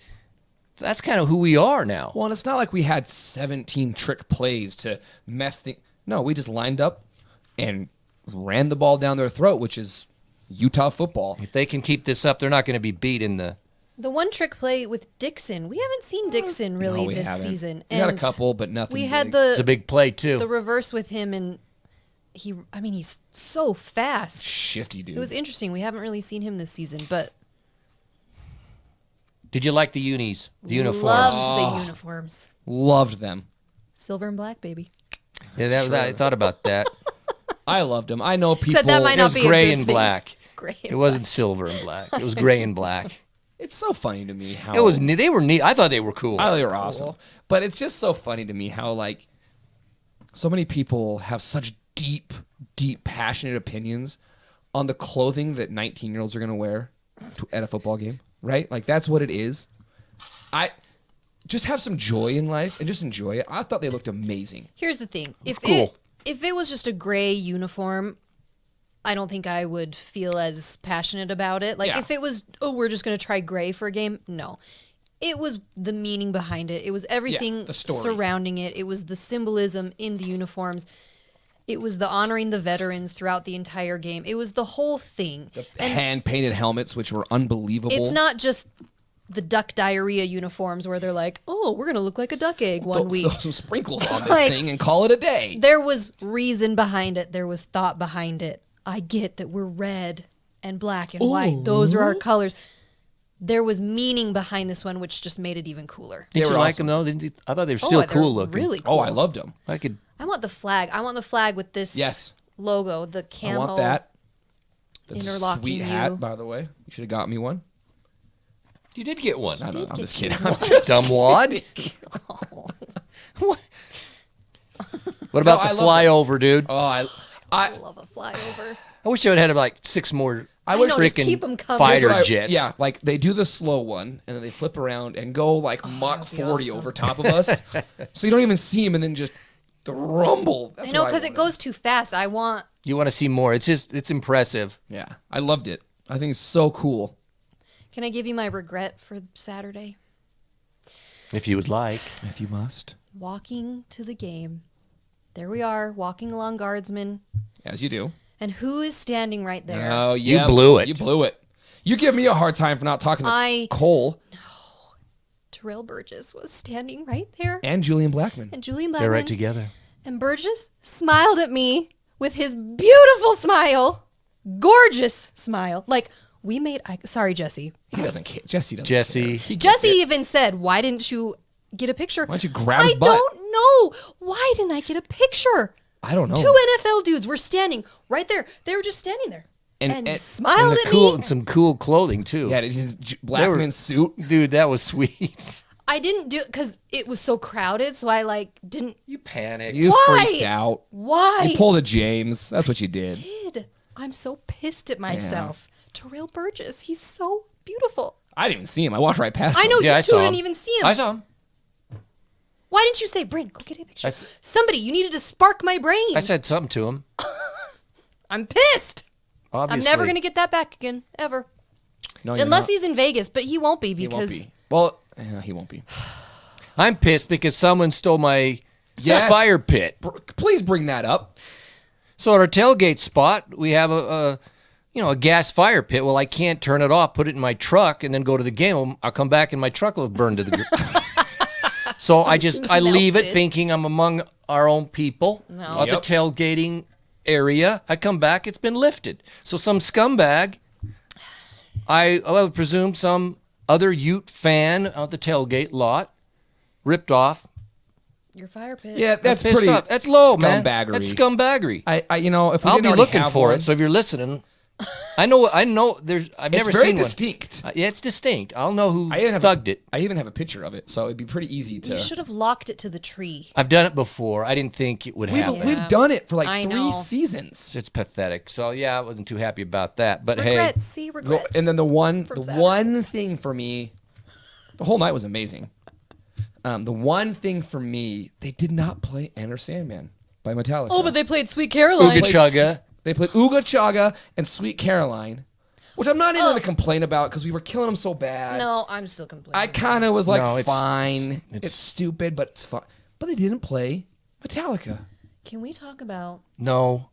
that's kind of who we are now. Well, and it's not like we had 17 trick plays to mess things. No, we just lined up and ran the ball down their throat, which is Utah football. If they can keep this up, they're not going to be beat in the... The one trick play with Dixon, we haven't seen Dixon really No, we this haven't. season. We had a couple, but nothing We big. had It's a big play, too. the reverse with him, and he's so fast. Shifty dude. It was interesting. We haven't really seen him this season, but Did you like the unis, the uniforms? loved the uniforms. Loved them. Silver and black, baby. Yeah, I thought about that. I loved them. I know people. Except that might It not was be a gray good and thing. black. Gray and It wasn't silver and black. It was gray and black. It's so funny to me how It was. They were neat. I thought they were cool. I thought they were awesome. But it's just so funny to me how, like, So many people have such deep, passionate opinions on the clothing that 19-year-olds are going to wear at a football game, right? Like, that's what it is. I just have some joy in life and just enjoy it. I thought they looked amazing. Here's the thing. If Cool. it was just a gray uniform, I don't think I would feel as passionate about it. Like, Yeah. if it was, we're just going to try gray for a game, no. It was the meaning behind it. It was everything the story. surrounding it. It was the symbolism in the uniforms. It was the honoring the veterans throughout the entire game. It was the whole thing. And Hand-painted helmets, which were unbelievable. it's not just the duck diarrhea uniforms where they're like, we're going to look like a duck egg one week. Throw some sprinkles on this Like, thing and call it a day. There was reason behind it. There was thought behind it. I get that we're red and black and white. Those are our colors. There was meaning behind this one, which just made it even cooler. Did you were like awesome. them though? Didn't you? I thought they were still they're cool looking. Really cool. Oh, I loved them. I could. I want the flag. I want the flag with this Yes. logo, the I camo. want that. That's a interlocking sweet view. hat, by the way. You should have got me one. You did get one. I don't know. I'm get just you kidding. one. I'm just Dumbwad. What? What about I the love flyover, dude? Oh, I I love a flyover. I wish I would have had like 6 more. I know, just freaking keep 'em coming. fighter Here's what jets. Yeah, like they do the slow one and then they flip around and go like Mach that'd be 40 awesome. over top of us. So you don't even see him and then just the rumble. That's I know, what because it wanted. goes too fast. I want... You want to see more? It's impressive. Yeah, I loved it. I think it's so cool. Can I give you my regret for Saturday? If you would like. If you must. Walking to the game. There we are, walking along Guardsman. As you do. And who is standing right there? Oh, yeah. blew it. You blew it. You give me a hard time for not talking to Cole Terrell Burgess was standing right there. and Julian Blackman. And Julian They're Blackman. right together. And Burgess smiled at me with his beautiful smile. Gorgeous smile. Like, we made... sorry, Jesse. He doesn't care. Jesse doesn't Jesse. care. He gets Jesse it. even said, why didn't you get a picture? Why don't you grab his I butt? don't know. Why didn't I get a picture? I don't know. 2 NFL dudes were standing right there. They were just standing there. And, And- smiled And at cool, me. some cool clothing too. Yeah, his Blackman suit. Dude, that was sweet. I didn't do it because it was so crowded, so I didn't. You panicked. You Why? freaked out. Why? You pulled a James. That's what you did. I'm so pissed at myself. Terrell Burgess, he's so beautiful. I didn't even see him. I walked right past I him. know Yeah, I you two saw didn't him. even see him. I saw him. Why didn't you say, Brent, go get a picture? I s- Somebody, you needed to spark my brain. I said something to him. I'm pissed. Obviously. I'm never going to get that back again, ever. No, you're Unless not. he's in Vegas, but he won't be He because won't be. Well, he won't be. I'm pissed because someone stole my Yes. fire pit. Please bring that up. So at our tailgate spot, we have a gas fire pit. Well, I can't turn it off, put it in my truck, and then go to the game. I'll come back and my truck will have burned to the ground. So I leave it Melted. thinking I'm among our own people at Yep. the tailgating area. I come back, it's been lifted. So some scumbag, I would presume some other Ute fan at the tailgate lot, ripped off. your fire pit. Yeah, that's Pissed pretty. off. That's low, man. scumbaggery. That's scumbaggery. I if we I'll didn't be already looking have for one, it. So if you're listening, I know. There's. I've never it's very seen distinct. one. Yeah, it's distinct. I'll know who I even have thugged it. I even have a picture of it, so it'd be pretty easy to. You should have locked it to the tree. I've done it before. I didn't think it would happen. We've done it for like I 3 know. seasons. It's pathetic. So yeah, I wasn't too happy about that. But Regrets. See, Well, regrets. and then the Saturday. one thing for me, the whole night was amazing. The one thing for me, they did not play Enter Sandman by Metallica. Oh, but they played Sweet hey, Caroline. Ooga Chugga. They played Ooga Chugga and Sweet Caroline, which I'm not even going to complain about because we were killing them so bad. No, I'm still complaining. I kind of was like, No, it's- fine. it's- It's stupid, but it's fun. But they didn't play Metallica. Can we talk about No.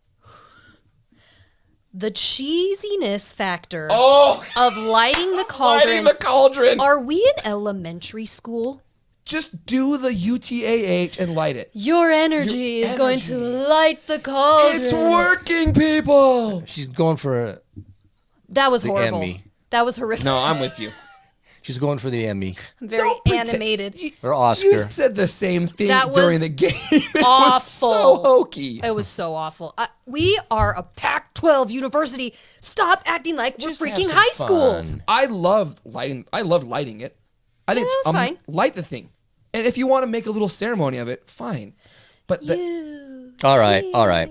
the cheesiness factor Oh, of lighting the cauldron? lighting the cauldron. Are we in elementary school? Just do the UTAH and light it. Your energy is going to light the cauldron. It's working, people. She's going for That was the horrible. Emmy. That was horrific. No, I'm with you. She's going for the Emmy I'm very Don't pretend- animated. or Oscar. You said the same thing That was during the game. It awful. was so hokey. It was so awful. We are a Pac-12 university. Stop acting like we're Just have freaking some high school. fun. I loved lighting it. I think that was fine. light the thing. And if you want to make a little ceremony of it, fine. But the, All right.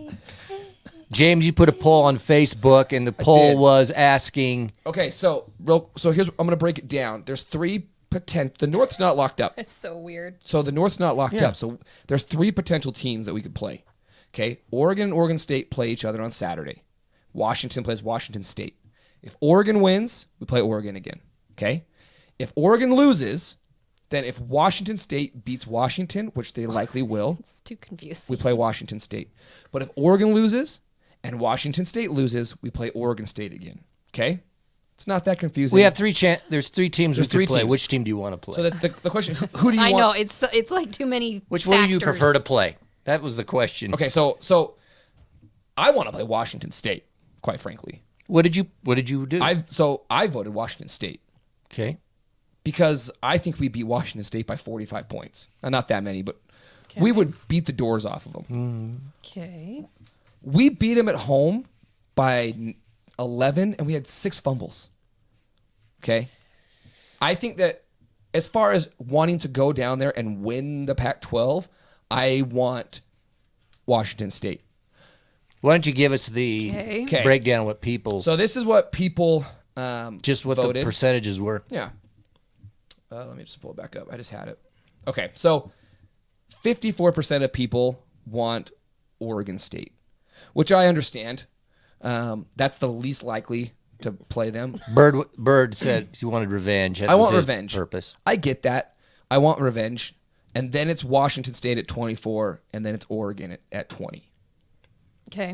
James, you put a poll on Facebook, and the poll did. was asking. Okay, so here's I'm gonna break it down. There's three potential. The North's not locked up. It's so weird. So the North's not locked up. So there's three potential teams that we could play. Okay, Oregon and Oregon State play each other on Saturday. Washington plays Washington State. If Oregon wins, we play Oregon again. Okay, if Oregon loses, then if Washington State beats Washington, which they likely will, It's too confusing. we play Washington State. But if Oregon loses and Washington State loses, we play Oregon State again. Okay, it's not that confusing. We have there's three teams There's we three could play. teams. Which team do you want to play? So the question: who do you I want? know it's like too many. Which one do you factors. prefer to play? That was the question. Okay, so I want to play Washington State, quite frankly. What did you do? I voted Washington State Okay. because I think we beat Washington State by 45 points. Not that many, but we would beat the doors off of them. Okay. We beat them at home by 11, and we had 6 fumbles. Okay? I think that as far as wanting to go down there and win the Pac-12, I want Washington State. Why don't you give us the Okay. breakdown of what people, So this is what people just what voted. the percentages were? Yeah. Let me just pull it back up. I just had it. Okay, so 54% of people want Oregon State, which I understand. That's the least likely to play them. Bird said he wanted revenge. That I was want his revenge. Purpose. I get that. I want revenge. And then it's Washington State at 24, and then it's Oregon at 20. Okay.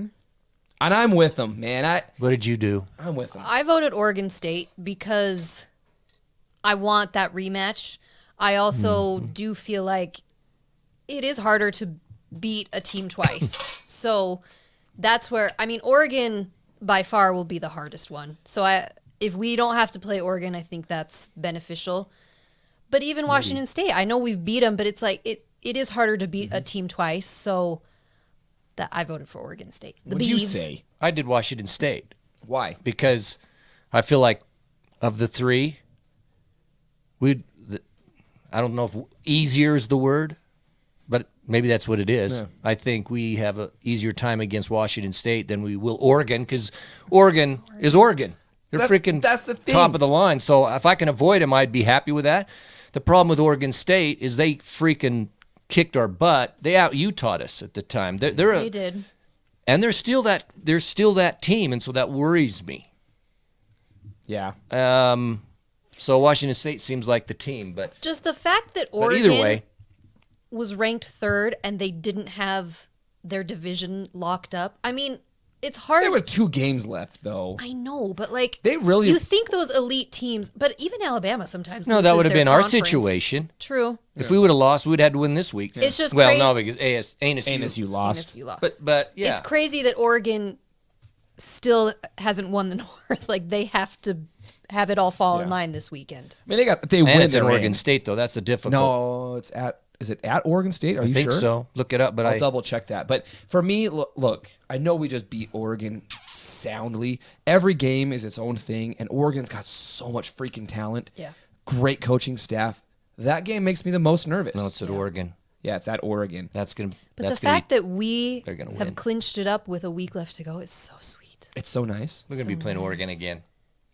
And I'm with them, man. What did you do? I'm with them. I voted Oregon State because I want that rematch. I also do feel like it is harder to beat a team twice. So that's where, I mean, Oregon by far will be the hardest one. So if we don't have to play Oregon, I think that's beneficial. But even Washington State, I know we've beat them, but it's like it is harder to beat a team twice. So that I voted for Oregon State. The What'd you Beavs. say? I did Washington State Why? because I feel like of the three, I don't know if easier is the word, but maybe that's what it is. Yeah. I think we have an easier time against Washington State than we will Oregon because Oregon is Oregon. They're freaking that's the thing. top of the line. So if I can avoid them, I'd be happy with that. The problem with Oregon State is they freaking kicked our butt. They out-Utah'd us at the time. They did. And they're still that team, and so that worries me. Yeah. So Washington State seems like the team, but Just the fact that either way, Oregon was ranked third and they didn't have their division locked up. I mean, it's hard. There were 2 games left, though. I know, but like They really- you think those elite teams, but even Alabama sometimes. no, that loses would have their been our conference. situation. True. If we would have lost, we'd had to win this week. It's just no, because ASU ASU lost. You lost. But yeah, It's crazy that Oregon still hasn't won the North. Like they have to have it all fall in line this weekend. I mean, they win. and it's in they're Oregon in. State though. That's the difficult. No, is it at Oregon State? Are you I think sure? so. Look it up, but I'll double check that. But for me, look, I know we just beat Oregon soundly. Every game is its own thing, and Oregon's got so much freaking talent. Yeah. Great coaching staff. That game makes me the most nervous. No, it's at Oregon. Yeah, it's at Oregon. That's gonna. But that's the gonna fact that we they're gonna have win. clinched it up with a week left to go is so sweet. It's so nice. we're gonna be playing Oregon again.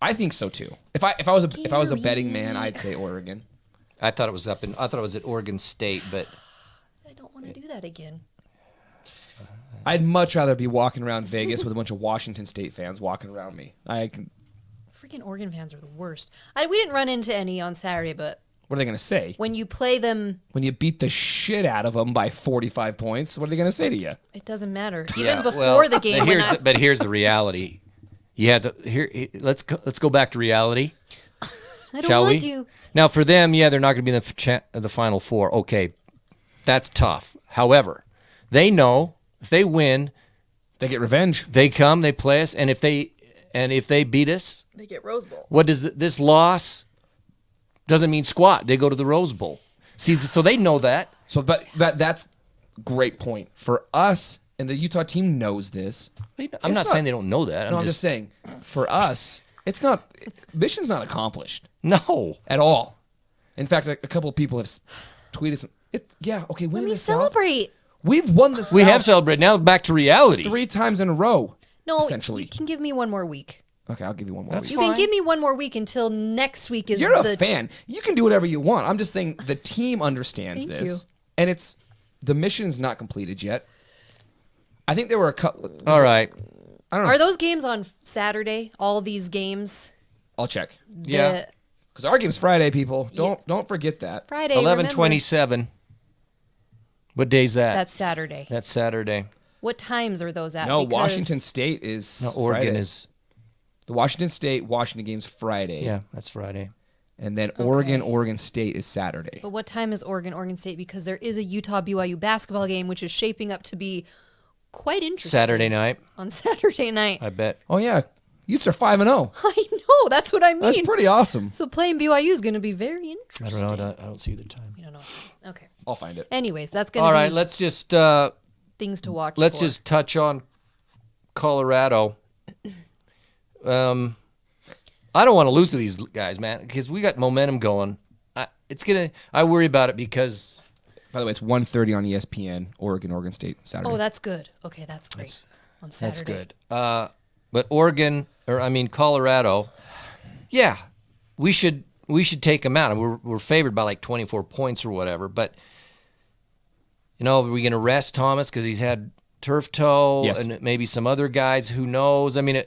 I think so too. If I was a betting man, I'd say Oregon. I thought it was at Oregon State, but I don't want to do that again. I'd much rather be walking around Vegas with a bunch of Washington State fans walking around me. Freaking Oregon fans are the worst. We didn't run into any on Saturday, but What are they going to say? when you play them, When you beat the shit out of them by 45 points, what are they going to say to you? it doesn't matter. yeah, Even before well, the game, But here's the reality. You have to let's go back to reality. I don't Shall want we? you. Now, for them, yeah, they're not going to be in the Final Four. Okay, that's tough. However, they know if they win, They get revenge. they come, they play us, and if they beat us, They get Rose Bowl. what does this loss doesn't mean squat. They go to the Rose Bowl. See, so they know that. So, but that's great point. For us, and the Utah team knows this. I'm not saying they don't know that. I'm just saying, for us, it's not, mission's not accomplished no. at all. In fact, a couple of people have tweeted some, okay, Let winning me the South. celebrate. We've won the South We have celebrated. Now back to reality. 3 times in a row. No, essentially. you can give me one more week. Okay, I'll give you one more. That's week. You can give me one more week until next week is You're a the fan. You can do whatever you want. I'm just saying the team understands Thank this. you. And the mission's not completed yet. I think there were a couple. All right. I don't know. Are those games on Saturday? All these games? I'll check. Yeah. Because our game's Friday, people. Don't forget that. Friday. 11:27. What day's that? That's Saturday. That's Saturday. What times are those at? No, Because- Washington State is No, Oregon Friday. is. The Washington game's Friday. Yeah, that's Friday. And then Oregon State is Saturday. But what time is Oregon State? Because there is a Utah BYU basketball game, which is shaping up to be quite interesting. Saturday night, On Saturday night. I bet. Oh, yeah. Utes are 5-0. I know. That's what I mean. That's pretty awesome. So playing BYU is going to be very I interesting. don't know. I don't see the time. You don't know. Okay. I'll find it. Anyways, that's going to All be right, let's just things to watch let's for. just touch on Colorado. I don't want to lose to these guys, man, because we got momentum going. I worry about it because By the way, it's 1:30 on ESPN, Oregon State, Saturday. Oh, that's good. Okay, that's great. On Saturday. that's good. But Colorado, yeah, we should take them out. We're favored by like 24 points or whatever. But are we going to rest Thomas because he's had turf toe Yes. and maybe some other guys? Who knows? I mean,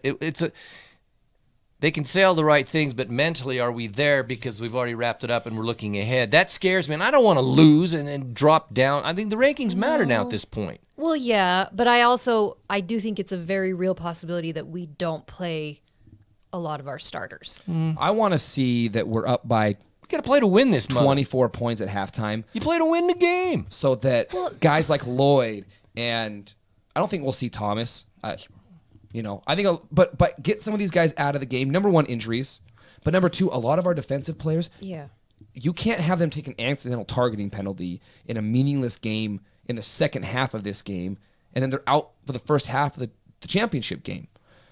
they can say all the right things, but mentally, are we there because we've already wrapped it up and we're looking ahead? That scares me, and I don't want to lose and then drop down. I think the rankings matter now at this point. Well, yeah, but I do think it's a very real possibility that we don't play a lot of our starters. I want to see that we're up by We got to play to win this month. 24 points at halftime You play to win the game. so that guys like Lloyd and I don't think we'll see Thomas. I think, but get some of these guys out of the game. Number one, injuries. But number two, a lot of our defensive players, Yeah. you can't have them take an accidental targeting penalty in a meaningless game in the second half of this game, and then they're out for the first half of the championship game.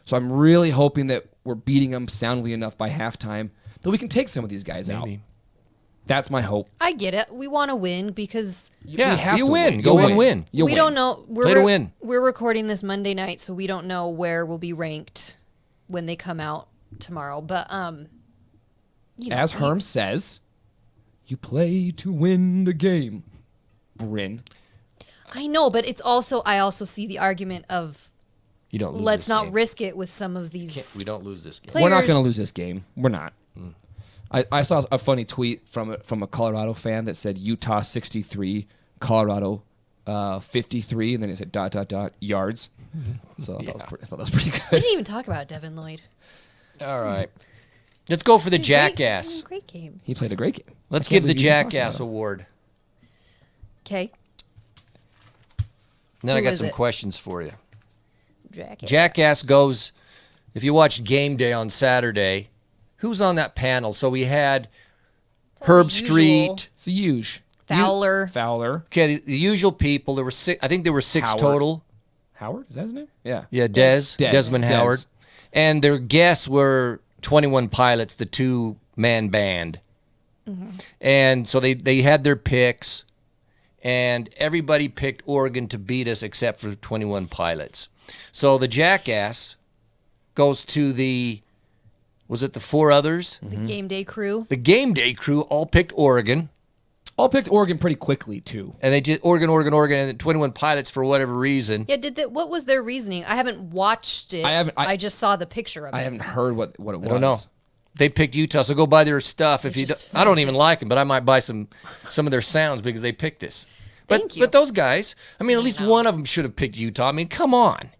So I'm really hoping that we're beating them soundly enough by halftime that we can take some of these guys out. Maybe. That's my hope. I get it. We want to win because Yeah, We have you to win. Go You win. You we win. don't know. Play to win. We're recording this Monday night, so we don't know where we'll be ranked when they come out tomorrow. But As Herm says, you play to win the game. Bryn. I know, but it's also I also see the argument of You don't lose let's this not game. risk it with some of these. We don't lose this game. Play- We're not Players- going to lose this game. We're not. I saw a funny tweet from a Colorado fan that said Utah 63, Colorado 53, and then it said ... yards. So I thought that was pretty We good. didn't even talk about Devin Lloyd. All right. Let's go for the Great- Jackass. Great game. He played a great game. Let's I can't give the believe you didn't talk Jackass about him. Award. Okay. And then I Who got is some it? questions for you. Jackass. Jackass goes, if you watched Game Day on Saturday, who's on that panel? So we had Herb the usual. Street. It's a huge. Fowler. Fowler. Okay, the usual people. There were six. I think there were six Howard. total. Howard? Is that his name? Yeah. Yeah, Des. Desmond Des. Howard. And their guests were 21 Pilots, the two-man band. And so they had their picks, and everybody picked Oregon to beat us except for 21 Pilots. So the Jackass goes to was it the four others? The game day crew. The Game Day crew all picked Oregon. All picked Oregon pretty quickly, too. And they did Oregon, and 21 Pilots for whatever reason. Yeah, what was their reasoning? I haven't watched it. I haven't- I just saw the picture of it. I haven't heard what it was. I don't know. They picked Utah, so go buy their stuff. If you, just I don't felt even it. like them, but I might buy some of their sounds because they picked us. But Thank you. but those guys, I mean, at least one of them should have picked Utah. I mean, come on.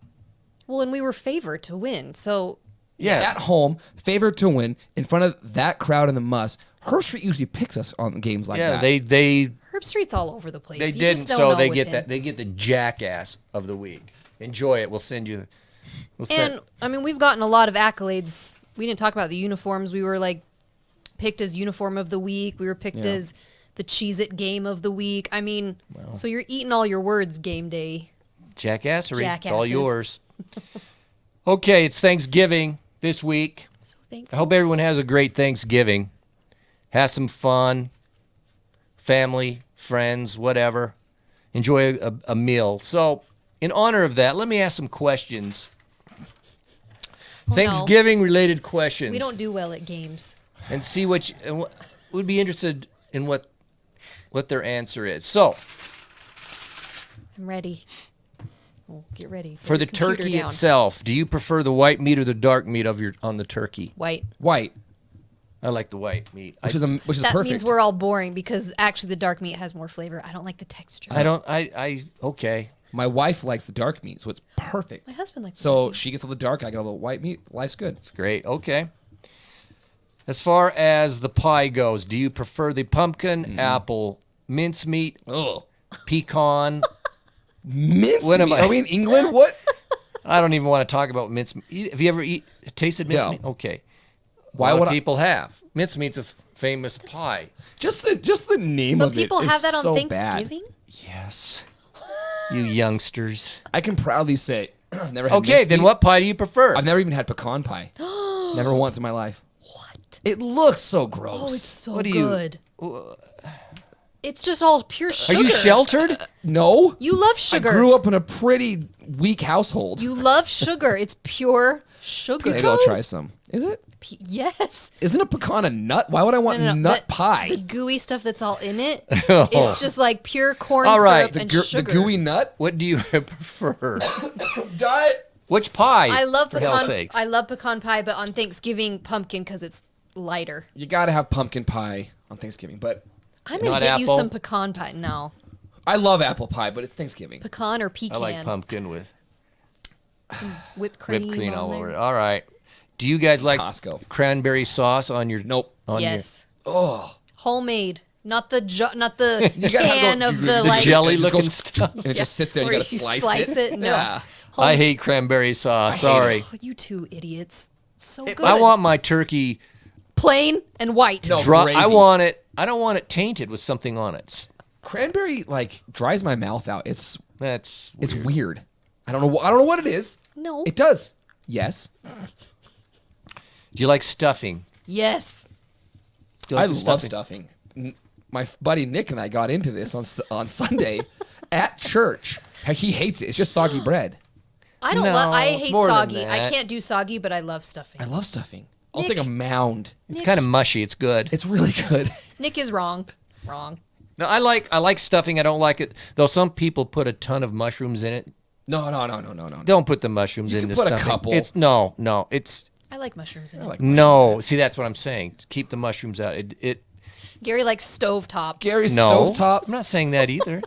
Well, and we were favored to win, so Yeah, At home, favored to win, in front of that crowd in the muss. Herb Street usually picks us on games like yeah. that. They Herb Street's all over the place. they You didn't, just don't so know they with get him. that. They get the Jackass of the week. Enjoy it. We'll send you. And I mean, we've gotten a lot of accolades. We didn't talk about the uniforms. We were like picked as uniform of the week. We were picked as the Cheez-It game of the week. I mean, so you're eating all your words game day. Jackassery. It's all Jackasses. yours. Okay, it's Thanksgiving this week. So I thankful. hope everyone has a great Thanksgiving. Have some fun. Family, friends, whatever. enjoy a meal. So, in honor of that, let me ask some questions. Thanksgiving-related questions. We don't do well at games. And see would be interested in what their answer is. So, I'm ready. Well, get ready. Put for your the computer turkey down. itself, do you prefer the white meat or the dark meat on the turkey? White. White, I like the white meat. which is That perfect. means we're all boring because actually the dark meat has more flavor. I don't like the texture. Okay. My wife likes the dark meat, so it's perfect. My husband likes the So dark meat. she gets all the dark, I get all the white meat. Life's good. It's great. Okay. As far as the pie goes, do you prefer the pumpkin, apple, mincemeat, Oh, pecan? mince What am meat. I- Are we in England? What? I don't even want to talk about mincemeat. Have you ever tasted mincemeat? No. Okay. Why A lot would of I- people have. Mincemeat's a famous pie. Just the name But of it. people is have that on so Thanksgiving? Bad. Yes. You youngsters. I can proudly say, I've never had. Okay, then mincemeat. what pie do you prefer? I've never even had pecan pie. Never once in my life. What? It looks so gross. Oh, it's so What do you- good. It's just all pure Are sugar. you sheltered? No. You love sugar. I grew up in a pretty weak household. You love sugar. It's pure sugar. Maybe I'll try some. Is it? Yes. Isn't a pecan a nut? Why would I want No, nut the, pie? The gooey stuff that's all in it. Oh. It's just like pure corn All right, syrup and the sugar. gooey nut? What do you prefer? Diet. Which pie? I love for hell's pecan. sakes? I love pecan pie, but on Thanksgiving, pumpkin because it's lighter. You gotta have pumpkin pie on Thanksgiving, but I'm gonna Not get you apple? some pecan pie. No, I love apple pie, but it's Thanksgiving. pecan or I pecan. like pumpkin with Whipped cream, whipped cream on all there. over it. All right. Do you guys like Costco. cranberry sauce on your? Nope. On Yes, Oh, homemade, not the not the You gotta have can the- of the the like jelly it just looking goes- stuff. and it just sits there and where you gotta you slice it. No, Yeah. I hate cranberry sauce. Sorry. Oh, you two idiots. So good. I want my turkey plain and white. No. dry. Gravy. I want it. I don't want it tainted with something on it. Cranberry like dries my mouth out. It's That's weird. I don't know. I don't know what it is. No. It does. Yes. Do you like stuffing? Yes. Do you like I the love stuffing. My buddy Nick and I got into this on Sunday at church. He hates it. It's just soggy bread. I don't. No, I it's hate more than soggy. I that. can't do soggy, but I love stuffing. I love stuffing. I'll Nick. take a mound. It's kind of mushy. It's good. It's really good. Nick is wrong. Wrong. No, I like stuffing. I don't like it though. Some people put a ton of mushrooms in it. No. Don't put the mushrooms You in can the put a stuffing. couple. It's no. It's I like mushrooms in it. like no. See, that's what I'm saying. Keep the mushrooms out. It Gary likes stovetop. Gary's no. stovetop. I'm not saying that either.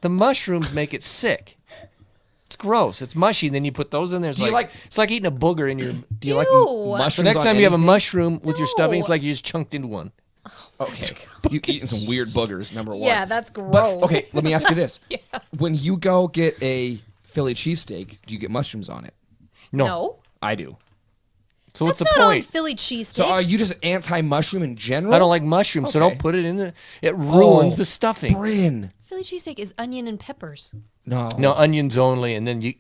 The mushrooms make it sick. It's gross. It's mushy. Then you put those in there. It's Do you like- it's like eating a booger in your. Do you like Ew. mushrooms? So next on time you have a anything? mushroom with your stuffing, it's No. like you just chunked into one. Okay. You eating some weird boogers, number one. Yeah, that's gross. But okay, let me ask you this. When you go get a Philly cheesesteak, do you get mushrooms on it? No. I do. So what's That's the not point? on Philly cheesesteak. So are you just anti-mushroom in general? I don't like mushrooms, so Okay. don't put it in the. It ruins Oh, the stuffing. Bryn. Philly cheesesteak is onion and peppers. No. No, onions only, and then you.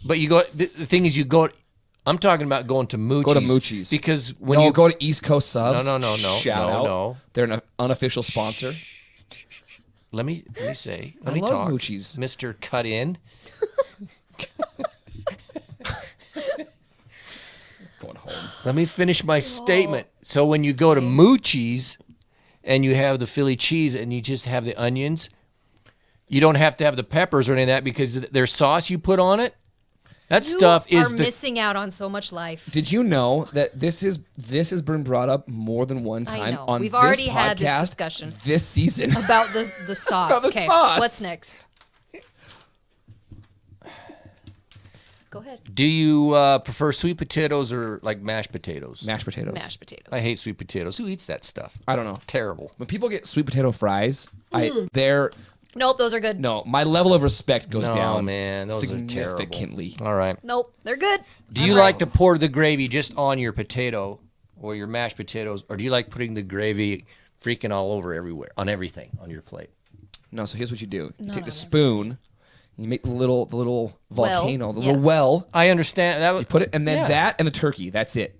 But you go. The thing is, you go. I'm talking about going to Moochie's. Go to Moochie's. because when No, you go to East Coast Subs. No. Shout No, out. no. They're an unofficial sponsor. let me say. Let I me love talk, Moochie's. Mr. Cut In. Going home. Let me finish my statement. So when you go to Moochie's, and you have the Philly cheese, and you just have the onions, you don't have to have the peppers or any of that because their sauce you put on it. That You stuff are is the. missing out on so much life. Did you know that this has been brought up more than one I time know. on We've this already podcast had this discussion. this season? About the sauce. About the okay, sauce. what's next? Go ahead. Do you prefer sweet potatoes or like mashed potatoes? Mashed potatoes. Mashed potatoes. I hate sweet potatoes. Who eats that stuff? I don't know. Terrible. When people get sweet potato fries, they're Nope, those are good. no. My level of respect goes No, down. man, those are terrible. significantly. All right. Nope, they're good. Do you like to pour the gravy just on your potato or your mashed potatoes, or do you like putting the gravy freaking all over everywhere, on everything on your plate? No, so here's what you do: you take no, the spoon, you make the little volcano, the yeah. little well. I understand that. You put it, and then Yeah. that and the turkey. That's it.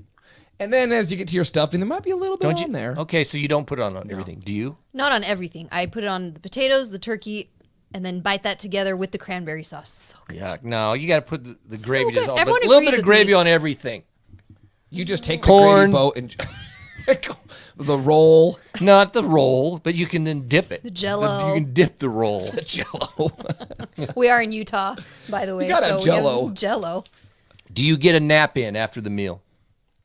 And then as you get to your stuffing, there might be a little bit Don't you? on there. Okay, so you don't put it on everything, do you? Not on everything. I put it on the potatoes, the turkey, and then bite that together with the cranberry sauce. So good. Yeah, no, you got to put the gravy good. just on. A Everyone little agrees bit of with gravy me. on everything. You just take Corn. the gravy boat and the roll. Not the roll, but you can then dip it. The Jell-O. You can dip the roll. The Jell-O. We are in Utah, by the way. gotta have so we have Jell-O. Jell-O. Do you get a nap in after the meal?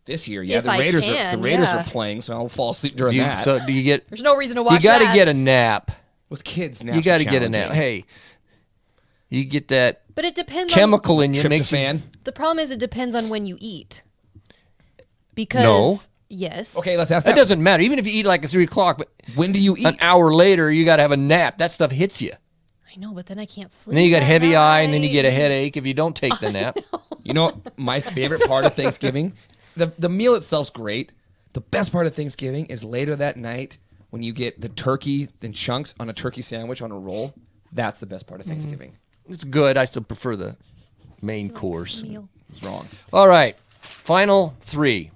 This year, yeah, If the I Raiders can, are yeah. playing, so I'll fall asleep during Do you, that. so do you get? There's no reason to watch You got to that. get a nap. With kids now, You got to get a nap. Hey, you get that But it depends chemical in you. Makes you, Tryptophan. The problem is it depends on when you eat. Because No. yes. Okay, let's ask that that. doesn't matter. Even if you eat like at 3 o'clock, but When do you eat? an hour later you got to have a nap. That stuff hits you. I know, but then I can't sleep. And then you got that heavy eye, and then you night. get a headache if you don't take the nap. You know what my favorite part of Thanksgiving? The meal itself's great. The best part of Thanksgiving is later that night when you get the turkey in chunks on a turkey sandwich on a roll. That's the best part of Thanksgiving. It's good. I still prefer the main course. Meal. It's wrong. All right, final 3.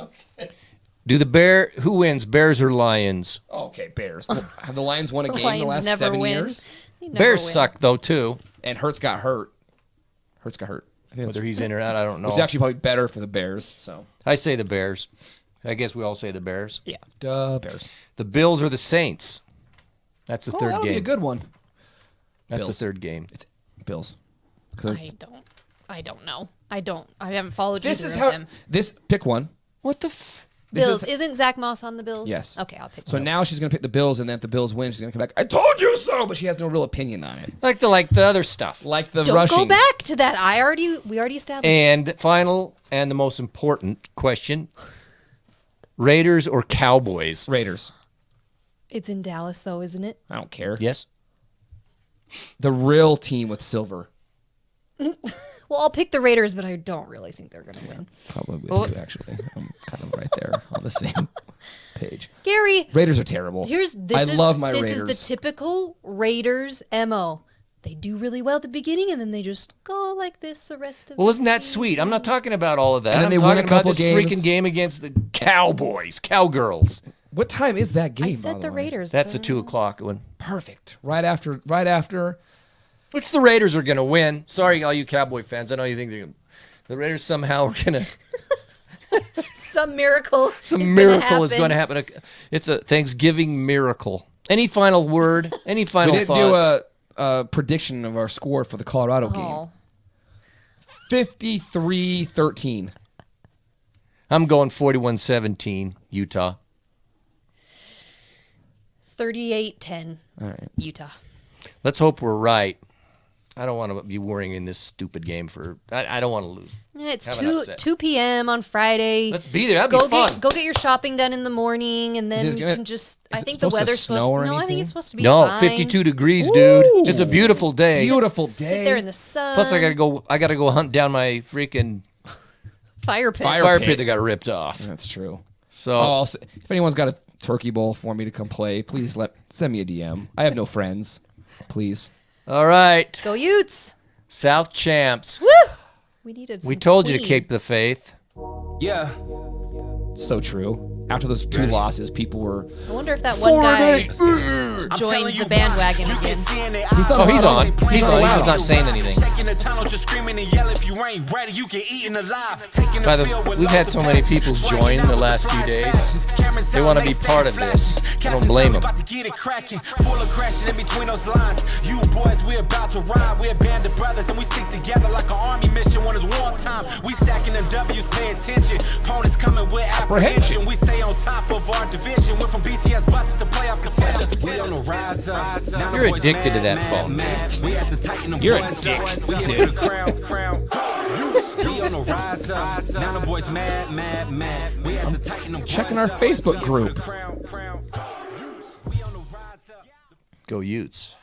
Okay. Who wins, Bears or Lions? Okay, Bears. Have the Lions won a game Lions the last never 7 win. years? They never Bears win. suck though too. And Hurts got hurt. I think Whether he's in or out, I don't know. it's actually probably better for the Bears. So, I say the Bears. I guess we all say the Bears. Yeah. Bears. The Bills or the Saints? That's the third that'll game. be a good one. That's Bills. the third game. Bills. I don't know. I haven't followed This either is of how. them. Pick one. What the? This Bills. is- Isn't Zach Moss on the Bills? Yes. Okay, I'll pick So Bills. now she's gonna pick the Bills, and then if the Bills win, she's gonna come back. I told you so, but she has no real opinion on it. Like the other stuff. Like the Don't rushing. go back to that. We already established. And final and the most important question: Raiders or Cowboys? Raiders. It's in Dallas, though, isn't it? I don't care. Yes. The real team with silver. Well, I'll pick the Raiders, but I don't really think they're going to win. Probably with you, actually. I'm kind of right there on the same page. Gary, Raiders are terrible. I love my this Raiders. is the typical Raiders MO. They do really well at the beginning, and then they just go like this the rest of the Well, isn't that season. sweet? I'm not talking about all of that. And then I'm they win talking a about couple this games. freaking game against the Cowboys, Cowgirls. What time is that game? I by said the way? Raiders. That's the but- 2 o'clock one. Perfect. Right after. Which the Raiders are going to win. Sorry, all you Cowboy fans. I know you think they're gonna, the Raiders somehow are going to. Some miracle. Some miracle is going to happen. It's a Thanksgiving miracle. Any final word? Any final We didn't thoughts? do a prediction of our score for the Colorado game. Oh, 53-13. I'm going 41-17, Utah. 38-10, All right. Utah. Let's hope we're right. I don't want to be worrying in this stupid game for. I don't want to lose. Yeah, it's Have an 2 upset. 2 p.m. on Friday. Let's be there. That'd be fun. Go get your shopping done in the morning, and then Is it you gonna- can just. is I it think the supposed to weather's snow supposed. or No, I think anything? it's supposed to be No, fine. 52 degrees, dude. Just a beautiful day. Beautiful day. Sit there in the sun. Plus, I gotta go hunt down my freaking fire pit. Fire fire pit. pit that got ripped off. That's true. So If anyone's got a turkey bowl for me to come play, please send me a DM. I have no friends. Please. all right, Go Utes. South champs. Woo! We needed. We some told you to clean. keep the faith. Yeah. So true. After those 2 losses, people were. I wonder if that one guy I'm joins telling you the bandwagon why. You again. can see in their He's eyes. done Oh, he's well. on. He's on. He's just not saying anything. Shaking the tunnel, just screaming and yell if you ain't ready. You get eaten alive. Taking By the field with we've had loads so of many passion. people Swagging join out the with last few fries days. fast. Cameras They out, wanna be stay part of flashing. this. I don't Captain's blame out, 'em. about to get it cracking. Full of crashing in between those lines. You boys, we about to ride. We're a band of brothers and we stick together like an army mission when it's wartime. We stacking them W's, pay attention. Opponents coming with apprehension. We stay on top of our division. Went from BCS buses to playoff contenders. We on the rise up. Now the You're boys addicted to mad, that phone. mad. We had to tighten them You're boys addicted, up. We here for the crown. We on the rise up. Now the boys mad. We had to tighten them checking boys our up. Facebook We here for group. the crown. We on the rise up. Go Utes.